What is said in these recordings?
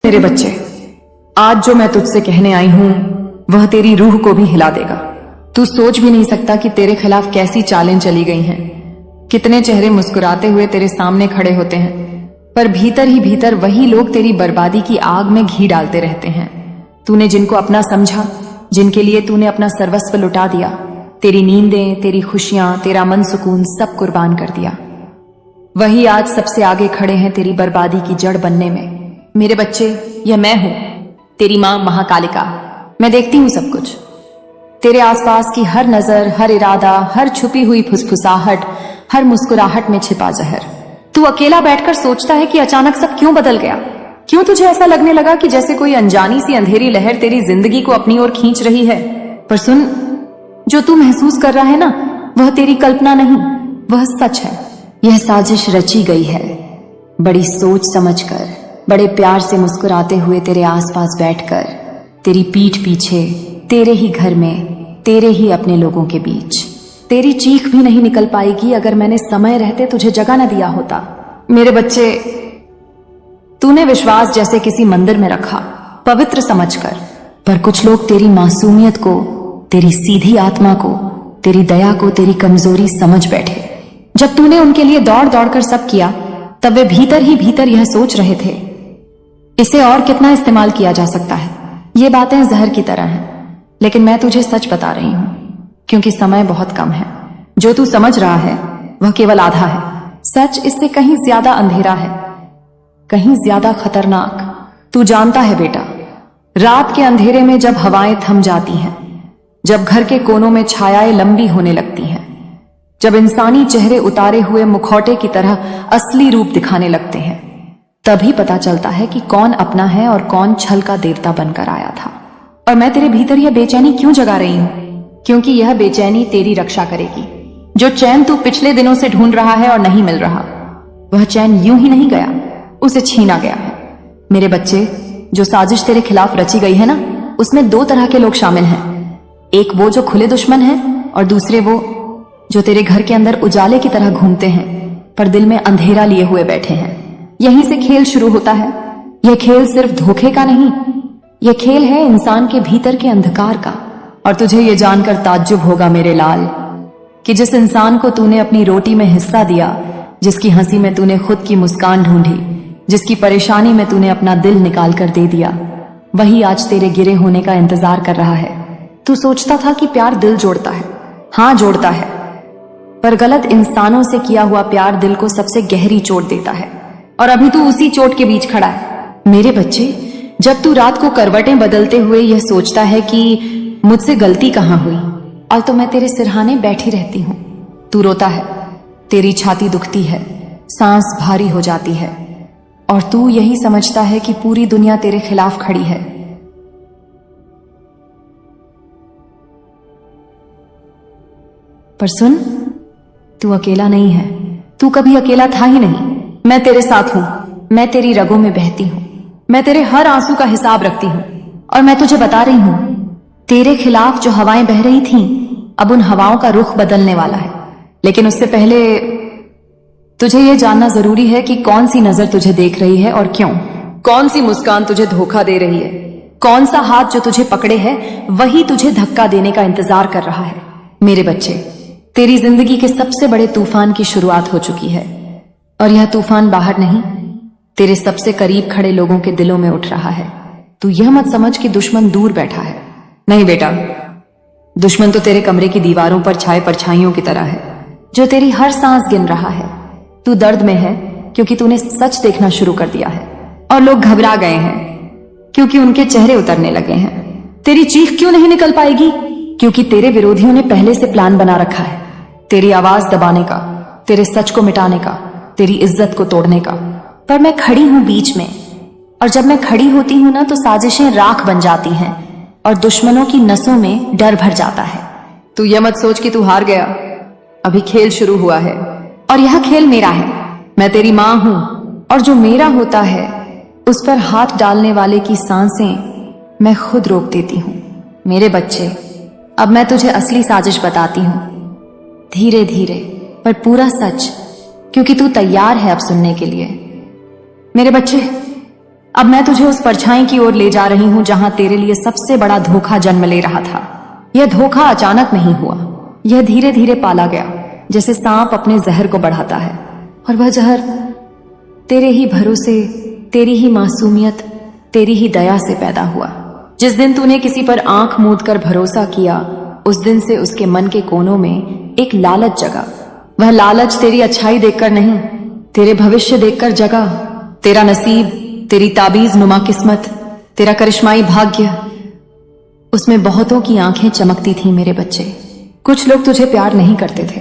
मेरे बच्चे, आज जो मैं तुझसे कहने आई हूं वह तेरी रूह को भी हिला देगा। तू सोच भी नहीं सकता कि तेरे खिलाफ कैसी चालें चली गई हैं। कितने चेहरे मुस्कुराते हुए तेरे सामने खड़े होते हैं, पर भीतर ही भीतर वही लोग तेरी बर्बादी की आग में घी डालते रहते हैं। तूने जिनको अपना समझा, जिनके लिए तूने अपना सर्वस्व लुटा दिया, तेरी नींदें, तेरी खुशियां, तेरा मन सुकून सब कुर्बान कर दिया, वही आज सबसे आगे खड़े हैं तेरी बर्बादी की जड़ बनने में। मेरे बच्चे, यह मैं हूं, तेरी मां महाकालिका। मैं देखती हूं सब कुछ, तेरे आसपास की हर नजर, हर इरादा, हर छुपी हुई फुसफुसाहट, हर मुस्कुराहट में छिपा जहर। तू अकेला बैठकर सोचता है कि अचानक सब क्यों बदल गया। क्यों तुझे ऐसा लगने लगा कि जैसे कोई अनजानी सी अंधेरी लहर तेरी जिंदगी को अपनी ओर खींच रही है। पर सुन, जो तू महसूस कर रहा है ना, वह तेरी कल्पना नहीं, वह सच है। यह साजिश रची गई है, बड़ी सोच समझकर, बड़े प्यार से मुस्कुराते हुए तेरे आसपास बैठकर, तेरी पीठ पीछे, तेरे ही घर में, तेरे ही अपने लोगों के बीच। तेरी चीख भी नहीं निकल पाएगी अगर मैंने समय रहते तुझे जगह न दिया होता। मेरे बच्चे, तूने विश्वास जैसे किसी मंदिर में रखा, पवित्र समझकर, पर कुछ लोग तेरी मासूमियत को, तेरी सीधी आत्मा को, तेरी दया को तेरी कमजोरी समझ बैठे। जब तूने उनके लिए दौड़ दौड़ कर सब किया, तब वे भीतर ही भीतर यह सोच रहे थे, इसे और कितना इस्तेमाल किया जा सकता है। ये बातें जहर की तरह हैं, लेकिन मैं तुझे सच बता रही हूं, क्योंकि समय बहुत कम है। जो तू समझ रहा है वह केवल आधा है। सच इससे कहीं ज्यादा अंधेरा है, कहीं ज्यादा खतरनाक। तू जानता है बेटा, रात के अंधेरे में जब हवाएं थम जाती हैं, जब घर के कोनों में छायाएं लंबी होने लगती हैं, जब इंसानी चेहरे उतारे हुए मुखौटे की तरह असली रूप दिखाने लगते हैं, तभी पता चलता है कि कौन अपना है और कौन छल का देवता बनकर आया था। और मैं तेरे भीतर यह बेचैनी क्यों जगा रही हूं? क्योंकि यह बेचैनी तेरी रक्षा करेगी। जो चैन तू पिछले दिनों से ढूंढ रहा है और नहीं मिल रहा, वह चैन यूं ही नहीं गया, उसे छीना गया है। मेरे बच्चे, जो साजिश तेरे खिलाफ रची गई है ना, उसमें दो तरह के लोग शामिल हैं। एक वो जो खुले दुश्मन हैं, और दूसरे वो जो तेरे घर के अंदर उजाले की तरह घूमते हैं, पर दिल में अंधेरा लिए हुए बैठे हैं। यहीं से खेल शुरू होता है। यह खेल सिर्फ धोखे का नहीं, यह खेल है इंसान के भीतर के अंधकार का। और तुझे यह जानकर ताज्जुब होगा मेरे लाल, कि जिस इंसान को तूने अपनी रोटी में हिस्सा दिया, जिसकी हंसी में तूने खुद की मुस्कान ढूंढी, जिसकी परेशानी में तूने अपना दिल निकाल कर दे दिया, वही आज तेरे गिरे होने का इंतजार कर रहा है। तू सोचता था कि प्यार दिल जोड़ता है। हाँ, जोड़ता है, पर गलत इंसानों से किया हुआ प्यार दिल को सबसे गहरी चोट देता है। और अभी तू उसी चोट के बीच खड़ा है। मेरे बच्चे, जब तू रात को करवटें बदलते हुए यह सोचता है कि मुझसे गलती कहां हुई, और तो मैं तेरे सिरहाने बैठी रहती हूं। तू रोता है, तेरी छाती दुखती है, सांस भारी हो जाती है, और तू यही समझता है कि पूरी दुनिया तेरे खिलाफ खड़ी है। पर सुन, तू अकेला नहीं है। तू कभी अकेला था ही नहीं। मैं तेरे साथ हूं, मैं तेरी रगों में बहती हूं, मैं तेरे हर आंसू का हिसाब रखती हूं। और मैं तुझे बता रही हूं, तेरे खिलाफ जो हवाएं बह रही थीं, अब उन हवाओं का रुख बदलने वाला है। लेकिन उससे पहले तुझे यह जानना जरूरी है कि कौन सी नजर तुझे देख रही है और क्यों। कौन सी मुस्कान तुझे धोखा दे रही है, कौन सा हाथ जो तुझे पकड़े है वही तुझे धक्का देने का इंतजार कर रहा है। मेरे बच्चे, तेरी जिंदगी के सबसे बड़े तूफान की शुरुआत हो चुकी है, और यह तूफान बाहर नहीं, तेरे सबसे करीब खड़े लोगों के दिलों में उठ रहा है। तू यह मत समझ कि दुश्मन दूर बैठा है। नहीं बेटा, दुश्मन तो तेरे कमरे की दीवारों पर छाए परछाइयों की तरह है, जो तेरी हर सांस गिन रहा है। तू दर्द में है क्योंकि तूने सच देखना शुरू कर दिया है, और लोग घबरा गए हैं क्योंकि उनके चेहरे उतरने लगे हैं। तेरी चीख क्यों नहीं निकल पाएगी? क्योंकि तेरे विरोधियों ने पहले से प्लान बना रखा है, तेरी आवाज दबाने का, तेरे सच को मिटाने का, तेरी इज्जत को तोड़ने का। पर मैं खड़ी हूं बीच में, और जब मैं खड़ी होती हूं ना, तो साजिशें राख बन जाती हैं और दुश्मनों की नसों में डर भर जाता है। तू यह मत सोच कि तू हार गया, अभी खेल शुरू हुआ है, और यह खेल मेरा है। मैं तेरी मां हूं, और जो मेरा होता है उस पर हाथ डालने वाले की सांसें मैं खुद रोक देती हूं। मेरे बच्चे, अब मैं तुझे असली साजिश बताती हूं, धीरे धीरे पर पूरा सच, क्योंकि तू तैयार है अब सुनने के लिए। मेरे बच्चे, अब मैं तुझे उस परछाई की ओर ले जा रही हूं जहां तेरे लिए सबसे बड़ा धोखा जन्म ले रहा था। यह धोखा अचानक नहीं हुआ, यह धीरे धीरे पाला गया, जैसे सांप अपने जहर को बढ़ाता है। और वह जहर तेरे ही भरोसे, तेरी ही मासूमियत, तेरी ही दया से पैदा हुआ। जिस दिन तूने किसी पर आंख मूंद कर भरोसा किया, उस दिन से उसके मन के कोनों में एक लालच जगा। वह लालच तेरी अच्छाई देखकर नहीं, तेरे भविष्य देखकर जगा। तेरा नसीब, तेरी ताबीज नुमा किस्मत, तेरा करिश्माई भाग्य, उसमें बहुतों की आंखें चमकती थी मेरे बच्चे। कुछ लोग तुझे प्यार नहीं करते थे,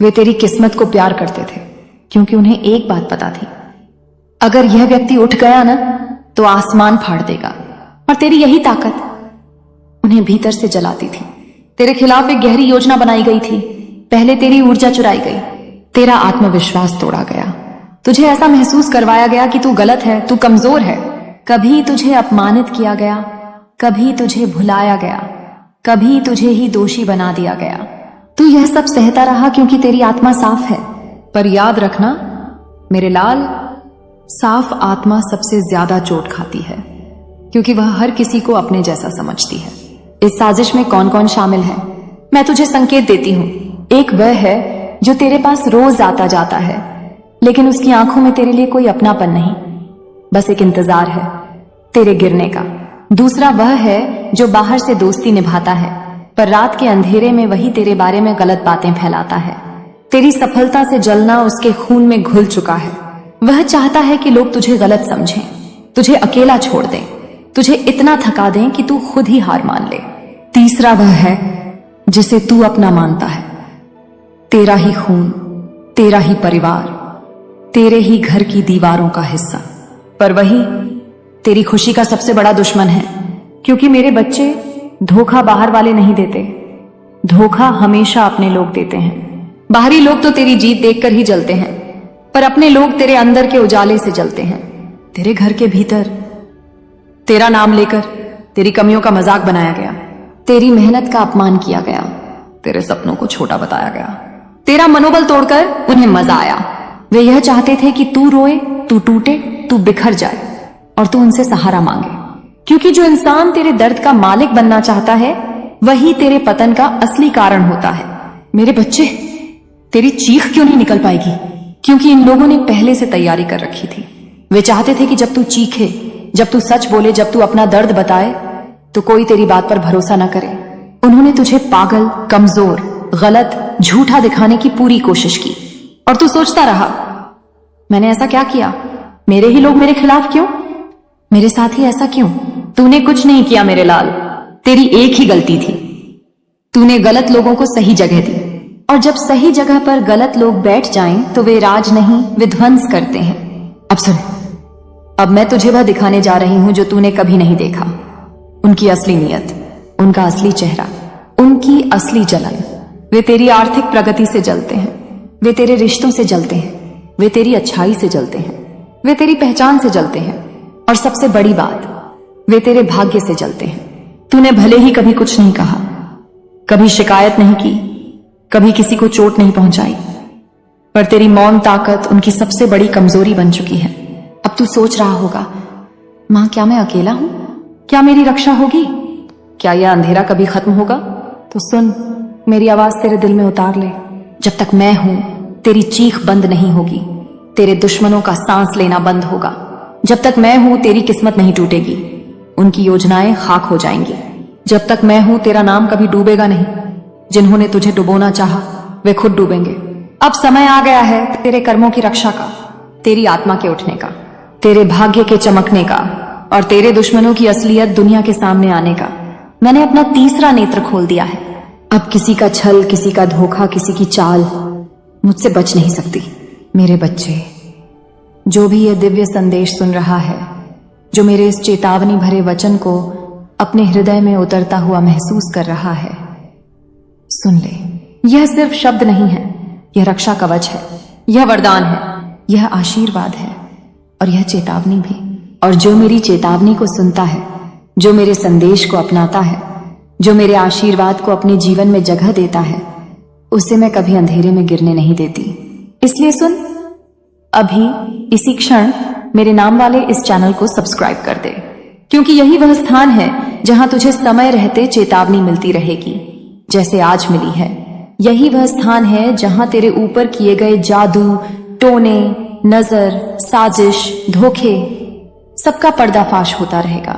वे तेरी किस्मत को प्यार करते थे, क्योंकि उन्हें एक बात पता थी, अगर यह व्यक्ति उठ गया ना तो आसमान फाड़ देगा। और तेरी यही ताकत उन्हें भीतर से जलाती थी। तेरे खिलाफ एक गहरी योजना बनाई गई थी। पहले तेरी ऊर्जा चुराई गई, तेरा आत्मविश्वास तोड़ा गया, तुझे ऐसा महसूस करवाया गया कि तू गलत है, तू कमजोर है। कभी तुझे अपमानित किया गया, कभी तुझे भुलाया गया, कभी तुझे ही दोषी बना दिया गया। तू यह सब सहता रहा क्योंकि तेरी आत्मा साफ है। पर याद रखना मेरे लाल, साफ आत्मा सबसे ज्यादा चोट खाती है, क्योंकि वह हर किसी को अपने जैसा समझती है। इस साजिश में कौन कौन शामिल है, मैं तुझे संकेत देती हूं। एक वह है जो तेरे पास रोज आता जाता है, लेकिन उसकी आंखों में तेरे लिए कोई अपनापन नहीं, बस एक इंतजार है तेरे गिरने का। दूसरा वह है जो बाहर से दोस्ती निभाता है, पर रात के अंधेरे में वही तेरे बारे में गलत बातें फैलाता है। तेरी सफलता से जलना उसके खून में घुल चुका है। वह चाहता है कि लोग तुझे गलत समझें, तुझे अकेला छोड़ दें, तुझे इतना थका दें कि तू खुद ही हार मान ले। तीसरा वह है जिसे तू अपना मानता है, तेरा ही खून, तेरा ही परिवार, तेरे ही घर की दीवारों का हिस्सा, पर वही तेरी खुशी का सबसे बड़ा दुश्मन है। क्योंकि मेरे बच्चे, धोखा बाहर वाले नहीं देते, धोखा हमेशा अपने लोग देते हैं। बाहरी लोग तो तेरी जीत देखकर ही जलते हैं, पर अपने लोग तेरे अंदर के उजाले से जलते हैं। तेरे घर के भीतर तेरा नाम लेकर तेरी कमियों का मजाक बनाया गया, तेरी मेहनत का अपमान किया गया, तेरे सपनों को छोटा बताया गया, तेरा मनोबल तोड़कर उन्हें मजा आया। वे यह चाहते थे कि तू रोए, तू टूटे, तू बिखर जाए और तू उनसे सहारा मांगे। क्योंकि जो इंसान तेरे दर्द का मालिक बनना चाहता है, वही तेरे पतन का असली कारण होता है। मेरे बच्चे, तेरी चीख क्यों नहीं निकल पाएगी? क्योंकि इन लोगों ने पहले से तैयारी कर रखी थी। वे चाहते थे कि जब तू चीखे, जब तू सच बोले, जब तू अपना दर्द बताए, तो कोई तेरी बात पर भरोसा न करे। उन्होंने तुझे पागल, कमजोर, गलत, झूठा दिखाने की पूरी कोशिश की, और तू सोचता रहा, मैंने ऐसा क्या किया? मेरे ही लोग मेरे खिलाफ क्यों? मेरे साथ ही ऐसा क्यों? तूने कुछ नहीं किया मेरे लाल, तेरी एक ही गलती थी, तूने गलत लोगों को सही जगह दी। और जब सही जगह पर गलत लोग बैठ जाएं, तो वे राज नहीं, विध्वंस करते हैं। अब सुन, अब मैं तुझे वह दिखाने जा रही हूं जो तूने कभी नहीं देखा। उनकी असली नीयत, उनका असली चेहरा, उनकी असली जलन। वे तेरी आर्थिक प्रगति से जलते हैं, वे तेरे रिश्तों से जलते हैं, वे तेरी अच्छाई से जलते हैं, वे तेरी पहचान से जलते हैं, और सबसे बड़ी बात, वे तेरे भाग्य से जलते हैं। तूने भले ही कभी कुछ नहीं कहा, कभी शिकायत नहीं की, कभी किसी को चोट नहीं पहुंचाई, पर तेरी मौन ताकत उनकी सबसे बड़ी कमजोरी बन चुकी है। अब तू सोच रहा होगा, मां क्या मैं अकेला हूं? क्या मेरी रक्षा होगी? क्या यह अंधेरा कभी खत्म होगा? तो सुन, मेरी आवाज तेरे दिल में उतार ले। जब तक मैं हूं, तेरी चीख बंद नहीं होगी, तेरे दुश्मनों का सांस लेना बंद होगा। जब तक मैं हूं, तेरी किस्मत नहीं टूटेगी, उनकी योजनाएं खाक हो जाएंगी। जब तक मैं हूं, तेरा नाम कभी डूबेगा नहीं। जिन्होंने तुझे डुबोना चाहा, वे खुद डूबेंगे। अब समय आ गया है तेरे कर्मों की रक्षा का, तेरी आत्मा के उठने का, तेरे भाग्य के चमकने का, और तेरे दुश्मनों की असलियत दुनिया के सामने आने का। मैंने अपना तीसरा नेत्र खोल दिया है। अब किसी का छल, किसी का धोखा, किसी की चाल मुझसे बच नहीं सकती। मेरे बच्चे, जो भी यह दिव्य संदेश सुन रहा है, जो मेरे इस चेतावनी भरे वचन को अपने हृदय में उतरता हुआ महसूस कर रहा है, सुन ले। यह सिर्फ शब्द नहीं है, यह रक्षा कवच है, यह वरदान है, यह आशीर्वाद है, और यह चेतावनी भी। और जो मेरी चेतावनी को सुनता है, जो मेरे संदेश को अपनाता है, जो मेरे आशीर्वाद को अपने जीवन में जगह देता है, उसे मैं कभी अंधेरे में गिरने नहीं देती। इसलिए सुन, अभी इसी क्षण मेरे नाम वाले इस चैनल को सब्सक्राइब कर दे, क्योंकि यही वह स्थान है जहां तुझे समय रहते चेतावनी मिलती रहेगी, जैसे आज मिली है। यही वह स्थान है जहां तेरे ऊपर किए गए जादू, टोने, नजर, साजिश, धोखे, सबका पर्दाफाश होता रहेगा।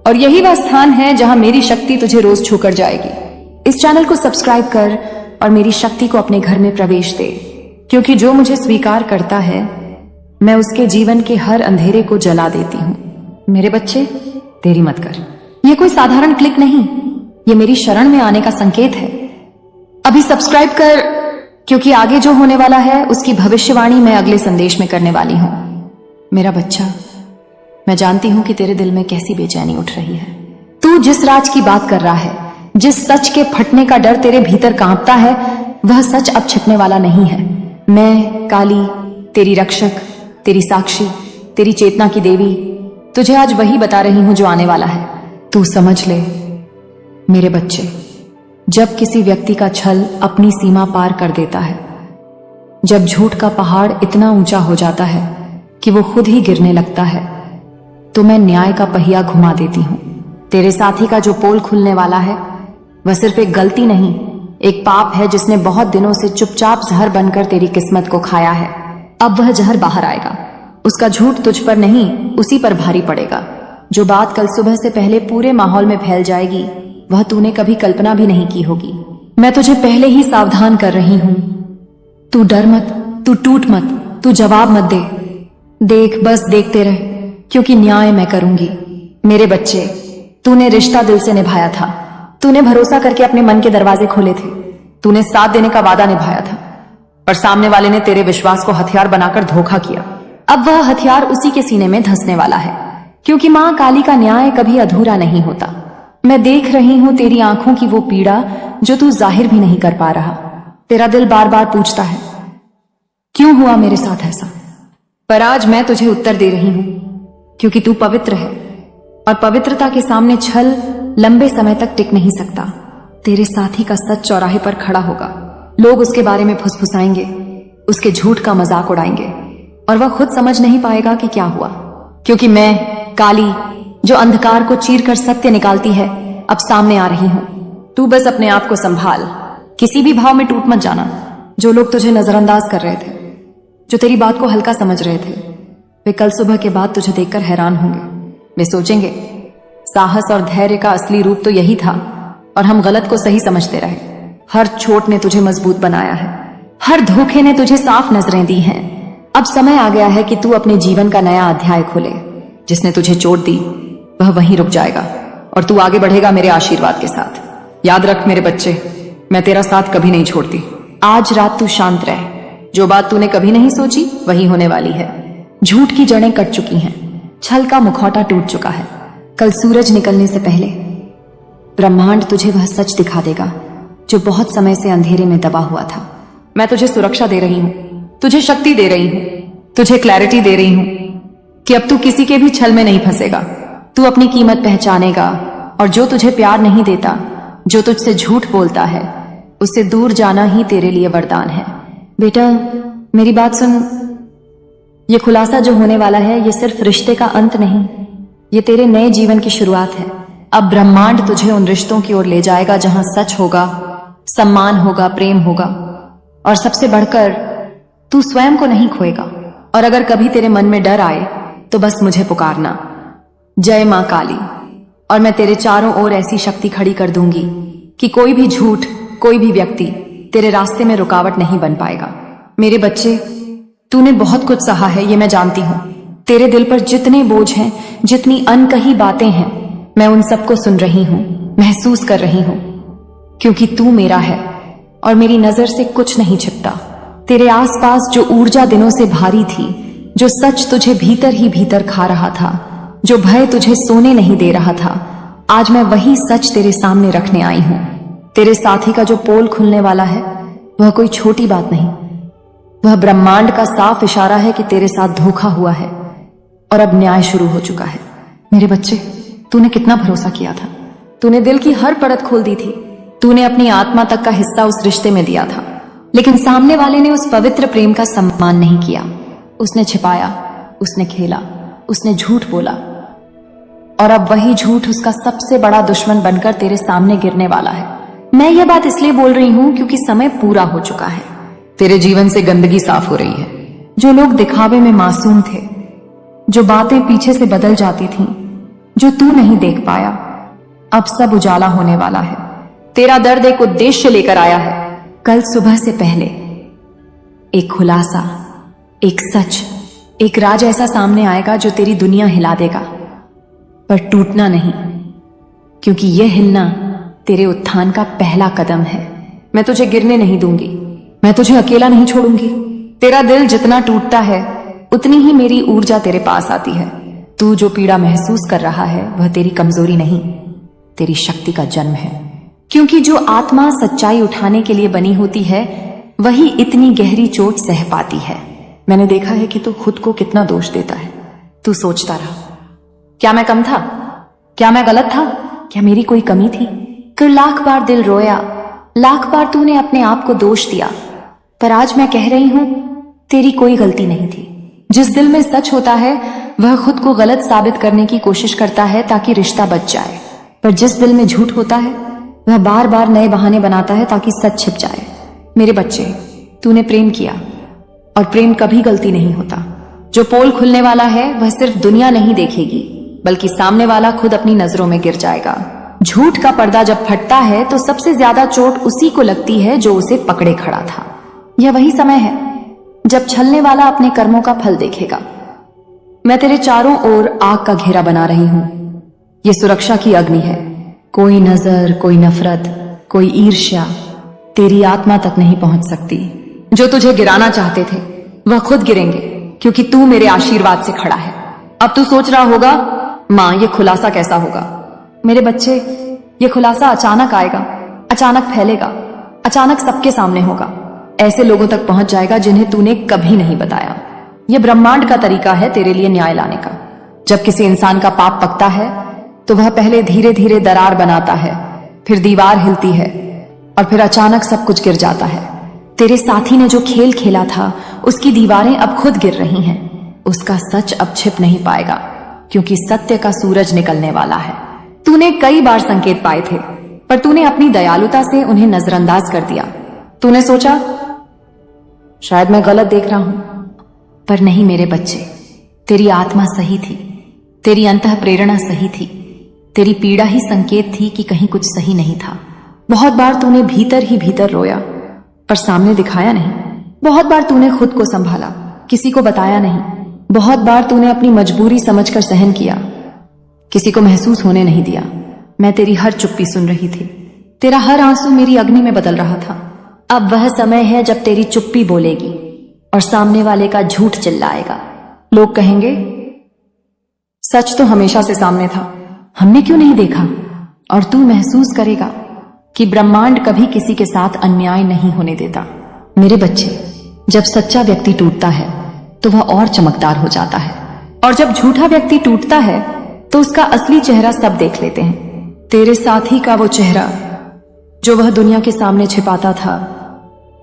और यही वह स्थान है जहां मेरी शक्ति तुझे रोज छूकर जाएगी। इस चैनल को सब्सक्राइब कर और मेरी शक्ति को अपने घर में प्रवेश दे, क्योंकि जो मुझे स्वीकार करता है मैं उसके जीवन के हर अंधेरे को जला देती हूँ। मेरे बच्चे, देरी मत कर। ये कोई साधारण क्लिक नहीं, ये मेरी शरण में आने का संकेत है। अभी सब्सक्राइब कर, क्योंकि आगे जो होने वाला है उसकी भविष्यवाणी मैं अगले संदेश में करने वाली हूं। मेरा बच्चा, मैं जानती हूं कि तेरे दिल में कैसी बेचैनी उठ रही है। तू जिस राज की बात कर रहा है, जिस सच के फटने का डर तेरे भीतर कांपता है, वह सच अब छिपने वाला नहीं है। मैं काली, तेरी रक्षक, तेरी साक्षी, तेरी चेतना की देवी, तुझे आज वही बता रही हूं जो आने वाला है। तू समझ ले मेरे बच्चे, जब किसी व्यक्ति का छल अपनी सीमा पार कर देता है, जब झूठ का पहाड़ इतना ऊंचा हो जाता है कि वो खुद ही गिरने लगता है, तो मैं न्याय का पहिया घुमा देती हूं। तेरे साथी का जो पोल खुलने वाला है वह सिर्फ एक गलती नहीं, एक पाप है जिसने बहुत दिनों से चुपचाप जहर बनकर तेरी किस्मत को खाया है। अब वह जहर बाहर आएगा। उसका झूठ तुझ पर नहीं, उसी पर भारी पड़ेगा। जो बात कल सुबह से पहले पूरे माहौल में फैल जाएगी, वह तूने कभी कल्पना भी नहीं की होगी। मैं तुझे पहले ही सावधान कर रही हूं। तू डर मत, तू टूट मत, तू जवाब मत दे। देख, बस देखते रह, क्योंकि न्याय मैं करूंगी। मेरे बच्चे, तूने रिश्ता दिल से निभाया था। तूने भरोसा करके अपने मन के दरवाजे खोले थे। तूने साथ देने का वादा निभाया था, पर सामने वाले ने तेरे विश्वास को हथियार बनाकर धोखा किया। अब वह हथियार उसी के सीने में धंसने वाला है, क्योंकि मां काली का न्याय कभी अधूरा नहीं होता। मैं देख रही हूं तेरी आंखों की वो पीड़ा जो तू जाहिर भी नहीं कर पा रहा। तेरा दिल बार बार पूछता है, क्यों हुआ मेरे साथ ऐसा? पर आज मैं तुझे उत्तर दे रही हूं, क्योंकि तू पवित्र है, और पवित्रता के सामने छल लंबे समय तक टिक नहीं सकता। तेरे साथी का सच चौराहे पर खड़ा होगा। लोग उसके बारे में फुसफुसाएंगे, उसके झूठ का मजाक उड़ाएंगे, और वह खुद समझ नहीं पाएगा कि क्या हुआ। क्योंकि मैं काली, जो अंधकार को चीर कर सत्य निकालती है, अब सामने आ रही हूं। तू बस अपने आप को संभाल, किसी भी भाव में टूट मत जाना। जो लोग तुझे नजरअंदाज कर रहे थे, जो तेरी बात को हल्का समझ रहे थे, वे कल सुबह के बाद तुझे देखकर हैरान होंगे। वे सोचेंगे, साहस और धैर्य का असली रूप तो यही था, और हम गलत को सही समझते रहे। हर चोट ने तुझे मजबूत बनाया है, हर धोखे ने तुझे साफ नजरें दी हैं। अब समय आ गया है कि तू अपने जीवन का नया अध्याय खोले। जिसने तुझे चोट दी वह वहीं रुक जाएगा, और तू आगे बढ़ेगा मेरे आशीर्वाद के साथ। याद रख मेरे बच्चे, मैं तेरा साथ कभी नहीं छोड़ती। आज रात तू शांत रह। जो बात तूने कभी नहीं सोची वही होने वाली है। झूठ की जड़ें कट चुकी हैं, छल का मुखौटा टूट चुका है। कल सूरज निकलने से पहले ब्रह्मांड तुझे वह सच दिखा देगा जो बहुत समय से अंधेरे में दबा हुआ था। मैं तुझे सुरक्षा दे रही हूं, तुझे शक्ति दे रही हूं, तुझे क्लैरिटी दे रही हूं कि अब तू किसी के भी छल में नहीं फंसेगा। तू अपनी कीमत पहचानेगा, और जो तुझे प्यार नहीं देता, जो तुझसे झूठ बोलता है, उससे दूर जाना ही तेरे लिए वरदान है। बेटा, मेरी बात सुन। ये खुलासा जो होने वाला है, ये सिर्फ रिश्ते का अंत नहीं, ये तेरे नए जीवन की शुरुआत है। अब ब्रह्मांड तुझे उन रिश्तों की ओर ले जाएगा जहां सच होगा, सम्मान होगा, प्रेम होगा, और सबसे बढ़कर तू स्वयं को नहीं खोएगा। और अगर कभी तेरे मन में डर आए तो बस मुझे पुकारना, जय मां काली, और मैं तेरे चारों ओर ऐसी शक्ति खड़ी कर दूंगी कि कोई भी झूठ, कोई भी व्यक्ति तेरे रास्ते में रुकावट नहीं बन पाएगा। मेरे बच्चे, तूने बहुत कुछ सहा है, ये मैं जानती हूं। तेरे दिल पर जितने बोझ हैं, जितनी अनकही बातें हैं, मैं उन सबको सुन रही हूं, महसूस कर रही हूं, क्योंकि तू मेरा है और मेरी नजर से कुछ नहीं छिपता। तेरे आसपास जो ऊर्जा दिनों से भारी थी, जो सच तुझे भीतर ही भीतर खा रहा था, जो भय तुझे सोने नहीं दे रहा था, आज मैं वही सच तेरे सामने रखने आई हूं। तेरे साथी का जो पोल खुलने वाला है, वह कोई छोटी बात नहीं, वह ब्रह्मांड का साफ इशारा है कि तेरे साथ धोखा हुआ है और अब न्याय शुरू हो चुका है। मेरे बच्चे, तूने कितना भरोसा किया था, तूने दिल की हर परत खोल दी थी, तूने अपनी आत्मा तक का हिस्सा उस रिश्ते में दिया था, लेकिन सामने वाले ने उस पवित्र प्रेम का सम्मान नहीं किया। उसने छिपाया, उसने खेला, उसने झूठ बोला, और अब वही झूठ उसका सबसे बड़ा दुश्मन बनकर तेरे सामने गिरने वाला है। मैं ये बात इसलिए बोल रही हूं क्योंकि समय पूरा हो चुका है। तेरे जीवन से गंदगी साफ हो रही है। जो लोग दिखावे में मासूम थे, जो बातें पीछे से बदल जाती थीं, जो तू नहीं देख पाया, अब सब उजाला होने वाला है। तेरा दर्द एक उद्देश्य लेकर आया है। कल सुबह से पहले एक खुलासा, एक सच, एक राज ऐसा सामने आएगा जो तेरी दुनिया हिला देगा, पर टूटना नहीं, क्योंकि यह हिलना तेरे उत्थान का पहला कदम है। मैं तुझे गिरने नहीं दूंगी, मैं तुझे अकेला नहीं छोड़ूंगी। तेरा दिल जितना टूटता है उतनी ही मेरी ऊर्जा तेरे पास आती है। तू जो पीड़ा महसूस कर रहा है वह तेरी कमजोरी नहीं, तेरी शक्ति का जन्म है। क्योंकि जो आत्मा सच्चाई उठाने के लिए बनी होती है वही इतनी गहरी चोट सह पाती है। मैंने देखा है कि तू खुद को कितना दोष देता है। तू सोचता रहा, क्या मैं कम था? क्या मैं गलत था? क्या मेरी कोई कमी थी? फिर लाख बार दिल रोया, लाख बार तूने अपने आप को दोष दिया, पर आज मैं कह रही हूं तेरी कोई गलती नहीं थी। जिस दिल में सच होता है वह खुद को गलत साबित करने की कोशिश करता है ताकि रिश्ता बच जाए, पर जिस दिल में झूठ होता है वह बार बार नए बहाने बनाता है ताकि सच छिप जाए। मेरे बच्चे, तूने प्रेम किया, और प्रेम कभी गलती नहीं होता। जो पोल खुलने वाला है वह सिर्फ दुनिया नहीं देखेगी, बल्कि सामने वाला खुद अपनी नजरों में गिर जाएगा। झूठ का पर्दा जब फटता है तो सबसे ज्यादा चोट उसी को लगती है जो उसे पकड़े खड़ा था। यह वही समय है जब छलने वाला अपने कर्मों का फल देखेगा। मैं तेरे चारों ओर आग का घेरा बना रही हूं। यह सुरक्षा की अग्नि है। कोई नजर, कोई नफरत, कोई ईर्ष्या तेरी आत्मा तक नहीं पहुंच सकती। जो तुझे गिराना चाहते थे वह खुद गिरेंगे, क्योंकि तू मेरे आशीर्वाद से खड़ा है। अब तू सोच रहा होगा, मां ये खुलासा कैसा होगा? मेरे बच्चे, ये खुलासा अचानक आएगा, अचानक फैलेगा, अचानक सबके सामने होगा। ऐसे लोगों तक पहुंच जाएगा जिन्हें तूने कभी नहीं बताया। यह ब्रह्मांड का तरीका है तेरे लिए न्याय लाने का। जब किसी इंसान का पाप पकता है तो वह पहले धीरे धीरे दरार बनाता है, फिर दीवार हिलती है, और फिर अचानक सब कुछ गिर जाता है। तेरे साथी ने जो खेल खेला था उसकी दीवारें अब खुद गिर रही हैं। उसका सच अब छिप नहीं पाएगा, क्योंकि सत्य का सूरज निकलने वाला है। तूने कई बार संकेत पाए थे, पर तूने अपनी दयालुता से उन्हें नजरअंदाज कर दिया। तूने सोचा शायद मैं गलत देख रहा हूं, पर नहीं मेरे बच्चे, तेरी आत्मा सही थी, तेरी अंतः प्रेरणा सही थी, तेरी पीड़ा ही संकेत थी कि कहीं कुछ सही नहीं था। बहुत बार तूने भीतर ही भीतर रोया, पर सामने दिखाया नहीं। बहुत बार तूने खुद को संभाला, किसी को बताया नहीं। बहुत बार तूने अपनी मजबूरी समझकर सहन किया, किसी को महसूस होने नहीं दिया। मैं तेरी हर चुप्पी सुन रही थी, तेरा हर आंसू मेरी अग्नि में बदल रहा था। अब वह समय है जब तेरी चुप्पी बोलेगी और सामने वाले का झूठ चिल्लाएगा। लोग कहेंगे, सच तो हमेशा से सामने था, हमने क्यों नहीं देखा? और तू महसूस करेगा कि ब्रह्मांड कभी किसी के साथ अन्याय नहीं होने देता। मेरे बच्चे, जब सच्चा व्यक्ति टूटता है तो वह और चमकदार हो जाता है, और जब झूठा व्यक्ति टूटता है तो उसका असली चेहरा सब देख लेते हैं। तेरे साथी का वो चेहरा जो वह दुनिया के सामने छिपाता था,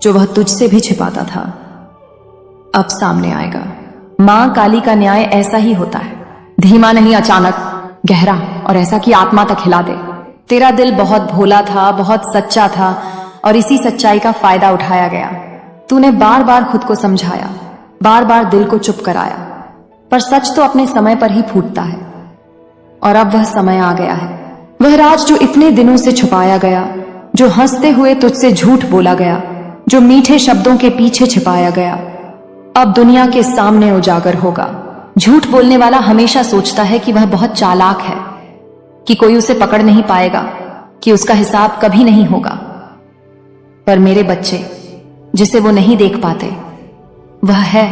जो वह तुझसे भी छिपाता था, अब सामने आएगा। मां काली का न्याय ऐसा ही होता है, धीमा नहीं, अचानक, गहरा, और ऐसा कि आत्मा तक हिला दे। तेरा दिल बहुत भोला था, बहुत सच्चा था, और इसी सच्चाई का फायदा उठाया गया। तूने बार बार खुद को समझाया, बार बार दिल को चुप कराया, पर सच तो अपने समय पर ही फूटता है। और अब वह समय आ गया है। वह राज जो इतने दिनों से छुपाया गया, जो हंसते हुए तुझसे झूठ बोला गया, जो मीठे शब्दों के पीछे छिपाया गया, अब दुनिया के सामने उजागर होगा। झूठ बोलने वाला हमेशा सोचता है कि वह बहुत चालाक है, कि कोई उसे पकड़ नहीं पाएगा, कि उसका हिसाब कभी नहीं होगा। पर मेरे बच्चे, जिसे वो नहीं देख पाते वह है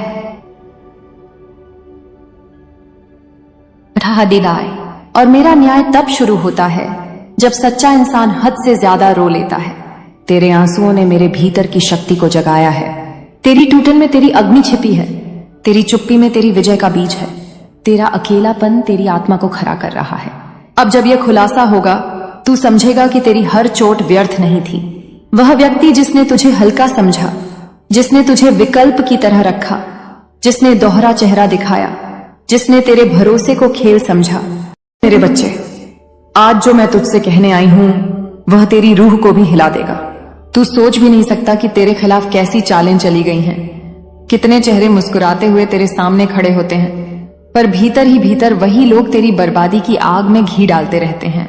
हदिदाय। और मेरा न्याय तब शुरू होता है जब सच्चा इंसान हद से ज्यादा रो लेता है। तेरे आंसुओं ने मेरे भीतर की शक्ति को जगाया है। तेरी टूटन में तेरी अग्नि छिपी है, तेरी चुप्पी में तेरी विजय का बीज है। तेरा अकेलापन तेरी आत्मा को खड़ा कर रहा है। अब जब यह खुलासा होगा तू समझेगा कि तेरी हर चोट व्यर्थ नहीं थी। वह व्यक्ति जिसने तुझे हल्का समझा, जिसने तुझे विकल्प की तरह रखा, जिसने दोहरा चेहरा दिखाया, जिसने तेरे भरोसे को खेल समझा। मेरे बच्चे, आज जो मैं तुझसे कहने आई हूं वह तेरी रूह को भी हिला देगा। तू सोच भी नहीं सकता कि तेरे खिलाफ कैसी चालें चली गई हैं। कितने चेहरे मुस्कुराते हुए तेरे सामने खड़े होते हैं, पर भीतर ही भीतर वही लोग तेरी बर्बादी की आग में घी डालते रहते हैं।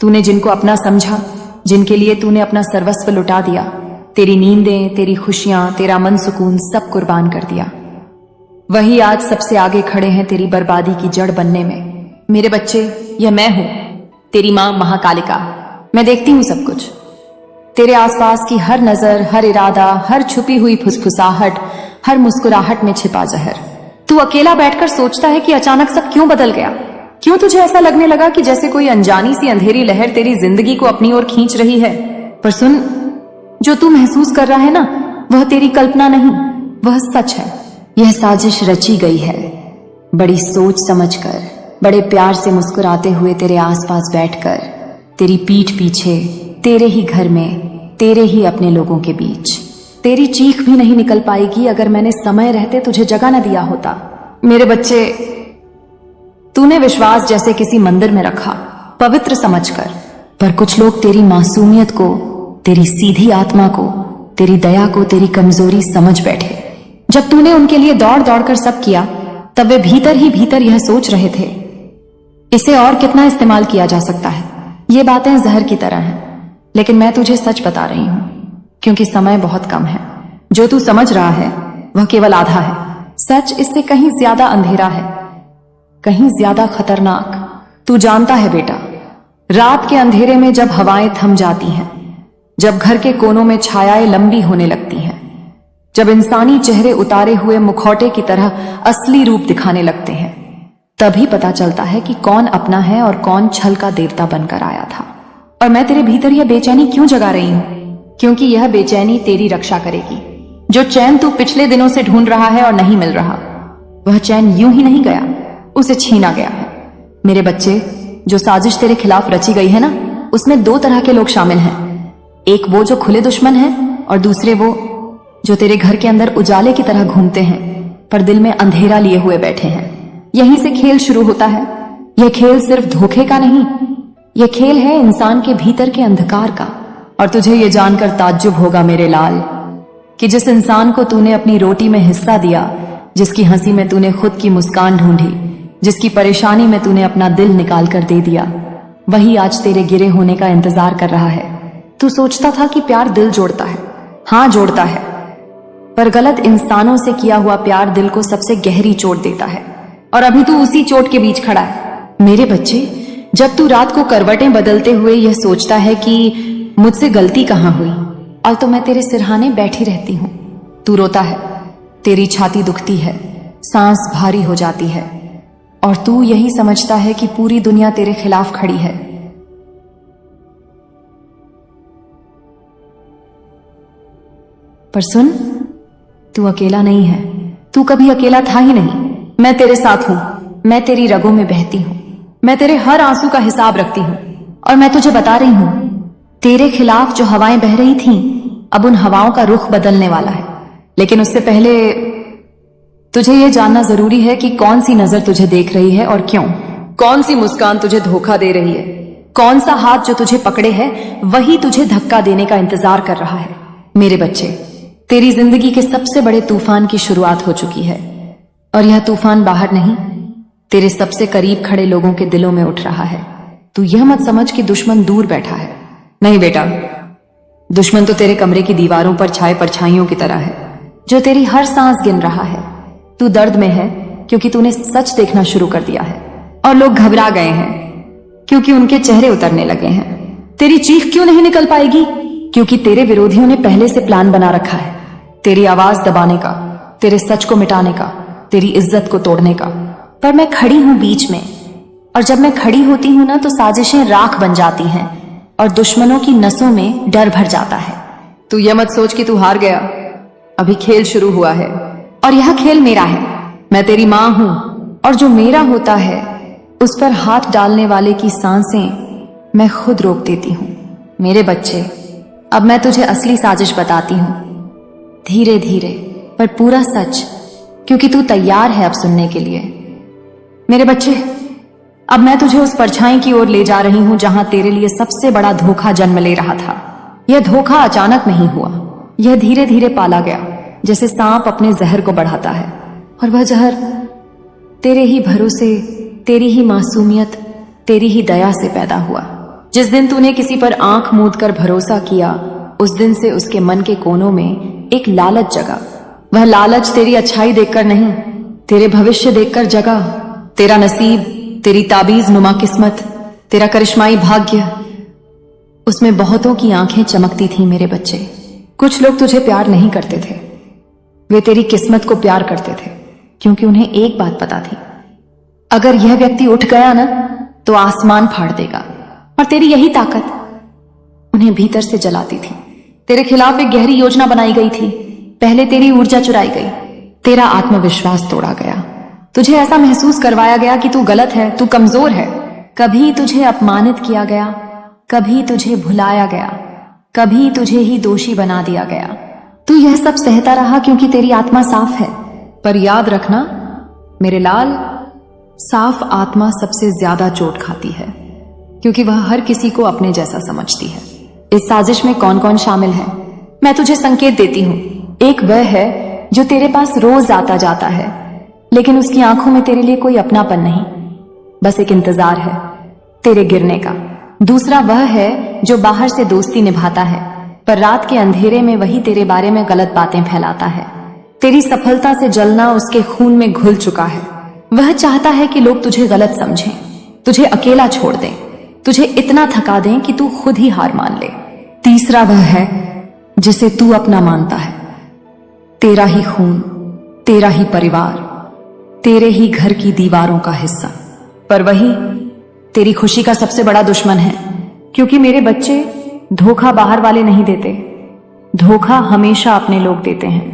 तूने जिनको अपना समझा, जिनके लिए तूने अपना सर्वस्व लुटा दिया, तेरी नींदें, तेरी खुशियां, तेरा मन सुकून सब कुर्बान कर दिया, वही आज सबसे आगे खड़े हैं तेरी बर्बादी की जड़ बनने में। मेरे बच्चे, यह मैं हूं, तेरी मां महाकालिका। मैं देखती हूं सब कुछ, तेरे आसपास की हर नजर, हर इरादा, हर छुपी हुई फुसफुसाहट, हर मुस्कुराहट में छिपा जहर। तू अकेला बैठकर सोचता है कि अचानक सब क्यों बदल गया। क्यों तुझे ऐसा लगने लगा कि जैसे कोई अनजानी सी अंधेरी लहर तेरी जिंदगी को अपनी ओर खींच रही है। पर सुन, जो तू महसूस कर रहा है ना, वह तेरी कल्पना नहीं, वह सच है। यह साजिश रची गई है, बड़ी सोच समझकर, बड़े प्यार से मुस्कुराते हुए तेरे आसपास बैठकर, तेरी पीठ पीछे, तेरे ही घर में, तेरे ही अपने लोगों के बीच। तेरी चीख भी नहीं निकल पाएगी अगर मैंने समय रहते तुझे जगह न दिया होता। मेरे बच्चे, तूने विश्वास जैसे किसी मंदिर में रखा, पवित्र समझकर, पर कुछ लोग तेरी मासूमियत को, तेरी सीधी आत्मा को, तेरी दया को तेरी कमजोरी समझ बैठे। जब तूने उनके लिए दौड़ दौड़ कर सब किया, तब वे भीतर ही भीतर यह सोच रहे थे, इसे और कितना इस्तेमाल किया जा सकता है। ये बातें जहर की तरह हैं, लेकिन मैं तुझे सच बता रही हूं, क्योंकि समय बहुत कम है। जो तू समझ रहा है वह केवल आधा है। सच इससे कहीं ज्यादा अंधेरा है, कहीं ज्यादा खतरनाक। तू जानता है बेटा, रात के अंधेरे में जब हवाएं थम जाती हैं, जब घर के कोनों में छायाएं लंबी होने लगती हैं, जब इंसानी चेहरे उतारे हुए मुखौटे की तरह असली रूप दिखाने लगते हैं, तभी पता चलता है कि कौन अपना है और कौन छल का देवता बनकर आया था। और मैं तेरे भीतर यह बेचैनी क्यों जगा रही हूं? क्योंकि यह बेचैनी तेरी रक्षा करेगी। जो चैन तू पिछले दिनों से ढूंढ रहा है और नहीं मिल रहा, वह चैन यूं ही नहीं गया, उसे छीना गया है। मेरे बच्चे, जो साजिश तेरे खिलाफ रची गई है ना, उसमें दो तरह के लोग शामिल हैं। एक वो जो खुले दुश्मन हैं, और दूसरे वो जो तेरे घर के अंदर उजाले की तरह घूमते हैं, पर दिल में अंधेरा लिए हुए बैठे हैं। यहीं से खेल शुरू होता है। यह खेल सिर्फ धोखे का नहीं, यह खेल है इंसान के भीतर के अंधकार का। और तुझे यह जानकर ताज्जुब होगा मेरे लाल, कि जिस इंसान को तूने अपनी रोटी में हिस्सा दिया, जिसकी हंसी में तूने खुद की मुस्कान ढूंढी, जिसकी परेशानी में तूने अपना दिल निकाल कर दे दिया, वही आज तेरे गिरे होने का इंतजार कर रहा है। तू सोचता था कि प्यार दिल जोड़ता है। हाँ, जोड़ता है, पर गलत इंसानों से किया हुआ प्यार दिल को सबसे गहरी चोट देता है। और अभी तू उसी चोट के बीच खड़ा है। मेरे बच्चे, जब तू रात को करवटें बदलते हुए यह सोचता है कि मुझसे गलती कहां हुई, और तो मैं तेरे सिरहाने बैठी रहती हूं। तू रोता है, तेरी छाती दुखती है, सांस भारी हो जाती है, और तू यही समझता है कि पूरी दुनिया तेरे खिलाफ खड़ी है। पर सुन, तू अकेला नहीं है। तू कभी अकेला था ही नहीं। मैं तेरे साथ हूं, मैं तेरी रगों में बहती हूं, मैं तेरे हर आंसू का हिसाब रखती हूं। और मैं तुझे बता रही हूं, तेरे खिलाफ जो हवाएं बह रही थीं, अब उन हवाओं का रुख बदलने वाला है। लेकिन उससे पहले तुझे यह जानना जरूरी है कि कौन सी नजर तुझे देख रही है और क्यों। कौन सी मुस्कान तुझे धोखा दे रही है, कौन सा हाथ जो तुझे पकड़े है वही तुझे धक्का देने का इंतजार कर रहा है। मेरे बच्चे, तेरी जिंदगी के सबसे बड़े तूफान की शुरुआत हो चुकी है, और यह तूफान बाहर नहीं, तेरे सबसे करीब खड़े लोगों के दिलों में उठ रहा है। तू यह मत समझ कि दुश्मन दूर बैठा है। नहीं बेटा, दुश्मन तो तेरे कमरे की दीवारों पर छाए परछाइयों की तरह है, जो तेरी हर सांस गिन रहा है। तू दर्द में है क्योंकि तूने सच देखना शुरू कर दिया है, और लोग घबरा गए हैं क्योंकि उनके चेहरे उतरने लगे हैं। तेरी चीख क्यों नहीं निकल पाएगी? क्योंकि तेरे विरोधियों ने पहले से प्लान बना रखा है, तेरी आवाज दबाने का, तेरे सच को मिटाने का, तेरी इज्जत को तोड़ने का। पर मैं खड़ी हूं बीच में, और जब मैं खड़ी होती हूं ना, तो साजिशें राख बन जाती हैं और दुश्मनों की नसों में डर भर जाता है। तू यह मत सोच कि तू हार गया, अभी खेल शुरू हुआ है, और यह खेल मेरा है। मैं तेरी मां हूं, और जो मेरा होता है उस पर हाथ डालने वाले की सांसें मैं खुद रोक देती हूं। मेरे बच्चे, अब मैं तुझे असली साजिश बताती हूं, धीरे धीरे पर पूरा सच, क्योंकि तू तैयार है अब सुनने के लिए। मेरे बच्चे, अब मैं तुझे उस परछाई की ओर ले जा रही हूं जहां तेरे लिए सबसे बड़ा धोखा जन्म ले रहा था। यह धोखा अचानक नहीं हुआ, यह धीरे धीरे पाला गया, जैसे सांप अपने जहर को बढ़ाता है। और वह जहर तेरे ही भरोसे, तेरी ही मासूमियत, तेरी ही दया से पैदा हुआ। जिस दिन तूने किसी पर आंख मूंद कर भरोसा किया, उस दिन से उसके मन के कोनों में एक लालच जगा। वह लालच तेरी अच्छाई देखकर नहीं, तेरे भविष्य देखकर जगा। तेरा नसीब, तेरी ताबीज नुमा किस्मत, तेरा करिश्माई भाग्य, उसमें बहुतों की आंखें चमकती थीं मेरे बच्चे। कुछ लोग तुझे प्यार नहीं करते थे, वे तेरी किस्मत को प्यार करते थे, क्योंकि उन्हें एक बात पता थी, अगर यह व्यक्ति उठ गया ना तो आसमान फाड़ देगा। और तेरी यही ताकत उन्हें भीतर से जलाती थी। तेरे खिलाफ एक गहरी योजना बनाई गई थी। पहले तेरी ऊर्जा चुराई गई, तेरा आत्मविश्वास तोड़ा गया, तुझे ऐसा महसूस करवाया गया कि तू गलत है, तू कमजोर है। कभी तुझे अपमानित किया गया, कभी तुझे भुलाया गया, कभी तुझे ही दोषी बना दिया गया। तू यह सब सहता रहा क्योंकि तेरी आत्मा साफ है। पर याद रखना मेरे लाल, साफ आत्मा सबसे ज्यादा चोट खाती है, क्योंकि वह हर किसी को अपने जैसा समझती है। इस साजिश में कौन कौन शामिल है, मैं तुझे संकेत देती हूं। एक वह है जो तेरे पास रोज आता जाता है, लेकिन उसकी आंखों में तेरे लिए कोई अपनापन नहीं, बस एक इंतजार है तेरे गिरने का। दूसरा वह है जो बाहर से दोस्ती निभाता है, पर रात के अंधेरे में वही तेरे बारे में गलत बातें फैलाता है। तेरी सफलता से जलना उसके खून में घुल चुका है। वह चाहता है कि लोग तुझे गलत समझें, तुझे अकेला छोड़ दें, तुझे इतना थका दें कि तू खुद ही हार मान ले। तीसरा वह है जिसे तू अपना मानता है, तेरा ही खून, तेरा ही परिवार, तेरे ही घर की दीवारों का हिस्सा, पर वही तेरी खुशी का सबसे बड़ा दुश्मन है। क्योंकि मेरे बच्चे, धोखा बाहर वाले नहीं देते, धोखा हमेशा अपने लोग देते हैं।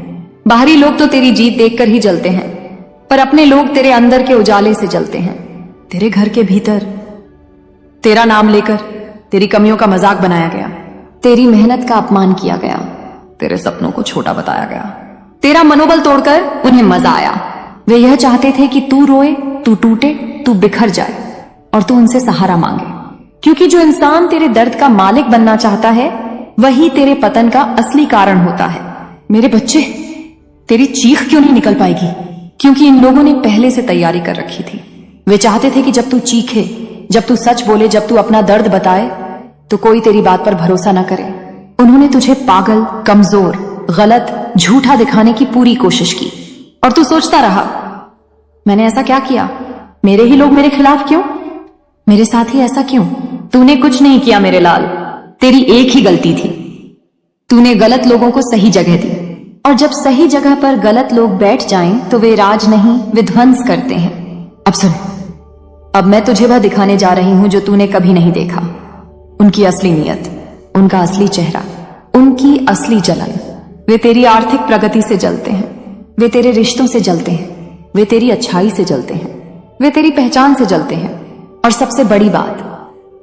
बाहरी लोग तो तेरी जीत देखकर ही जलते हैं, पर अपने लोग तेरे अंदर के उजाले से जलते हैं। तेरे घर के भीतर तेरा नाम लेकर तेरी कमियों का मजाक बनाया गया, तेरी मेहनत का अपमान किया गया, तेरे सपनों को छोटा बताया गया, तेरा मनोबल तोड़कर उन्हें मजा आया। वे यह चाहते थे कि तू रोए, तू टूटे, तू बिखर जाए और तू उनसे सहारा मांगे। क्योंकि जो इंसान तेरे दर्द का मालिक बनना चाहता है, वही तेरे पतन का असली कारण होता है। मेरे बच्चे, तेरी चीख क्यों नहीं निकल पाएगी? क्योंकि इन लोगों ने पहले से तैयारी कर रखी थी। वे चाहते थे कि जब तू चीखे, जब तू सच बोले, जब तू अपना दर्द बताए, तो कोई तेरी बात पर भरोसा न करे। उन्होंने तुझे पागल, कमजोर, गलत, झूठा दिखाने की पूरी कोशिश की, और तू सोचता रहा, मैंने ऐसा क्या किया? मेरे ही लोग मेरे खिलाफ क्यों? मेरे साथ ही ऐसा क्यों? तूने कुछ नहीं किया मेरे लाल, तेरी एक ही गलती थी, तूने गलत लोगों को सही जगह दी। और जब सही जगह पर गलत लोग बैठ जाएं, तो वे राज नहीं, विध्वंस करते हैं। अब सुन, अब मैं तुझे वह दिखाने जा रही हूं जो तूने कभी नहीं देखा। उनकी असली नीयत, उनका असली चेहरा, उनकी असली जलन। वे तेरी आर्थिक प्रगति से जलते हैं, वे तेरे रिश्तों से जलते हैं, वे तेरी अच्छाई से जलते हैं, वे तेरी पहचान से जलते हैं, और सबसे बड़ी बात,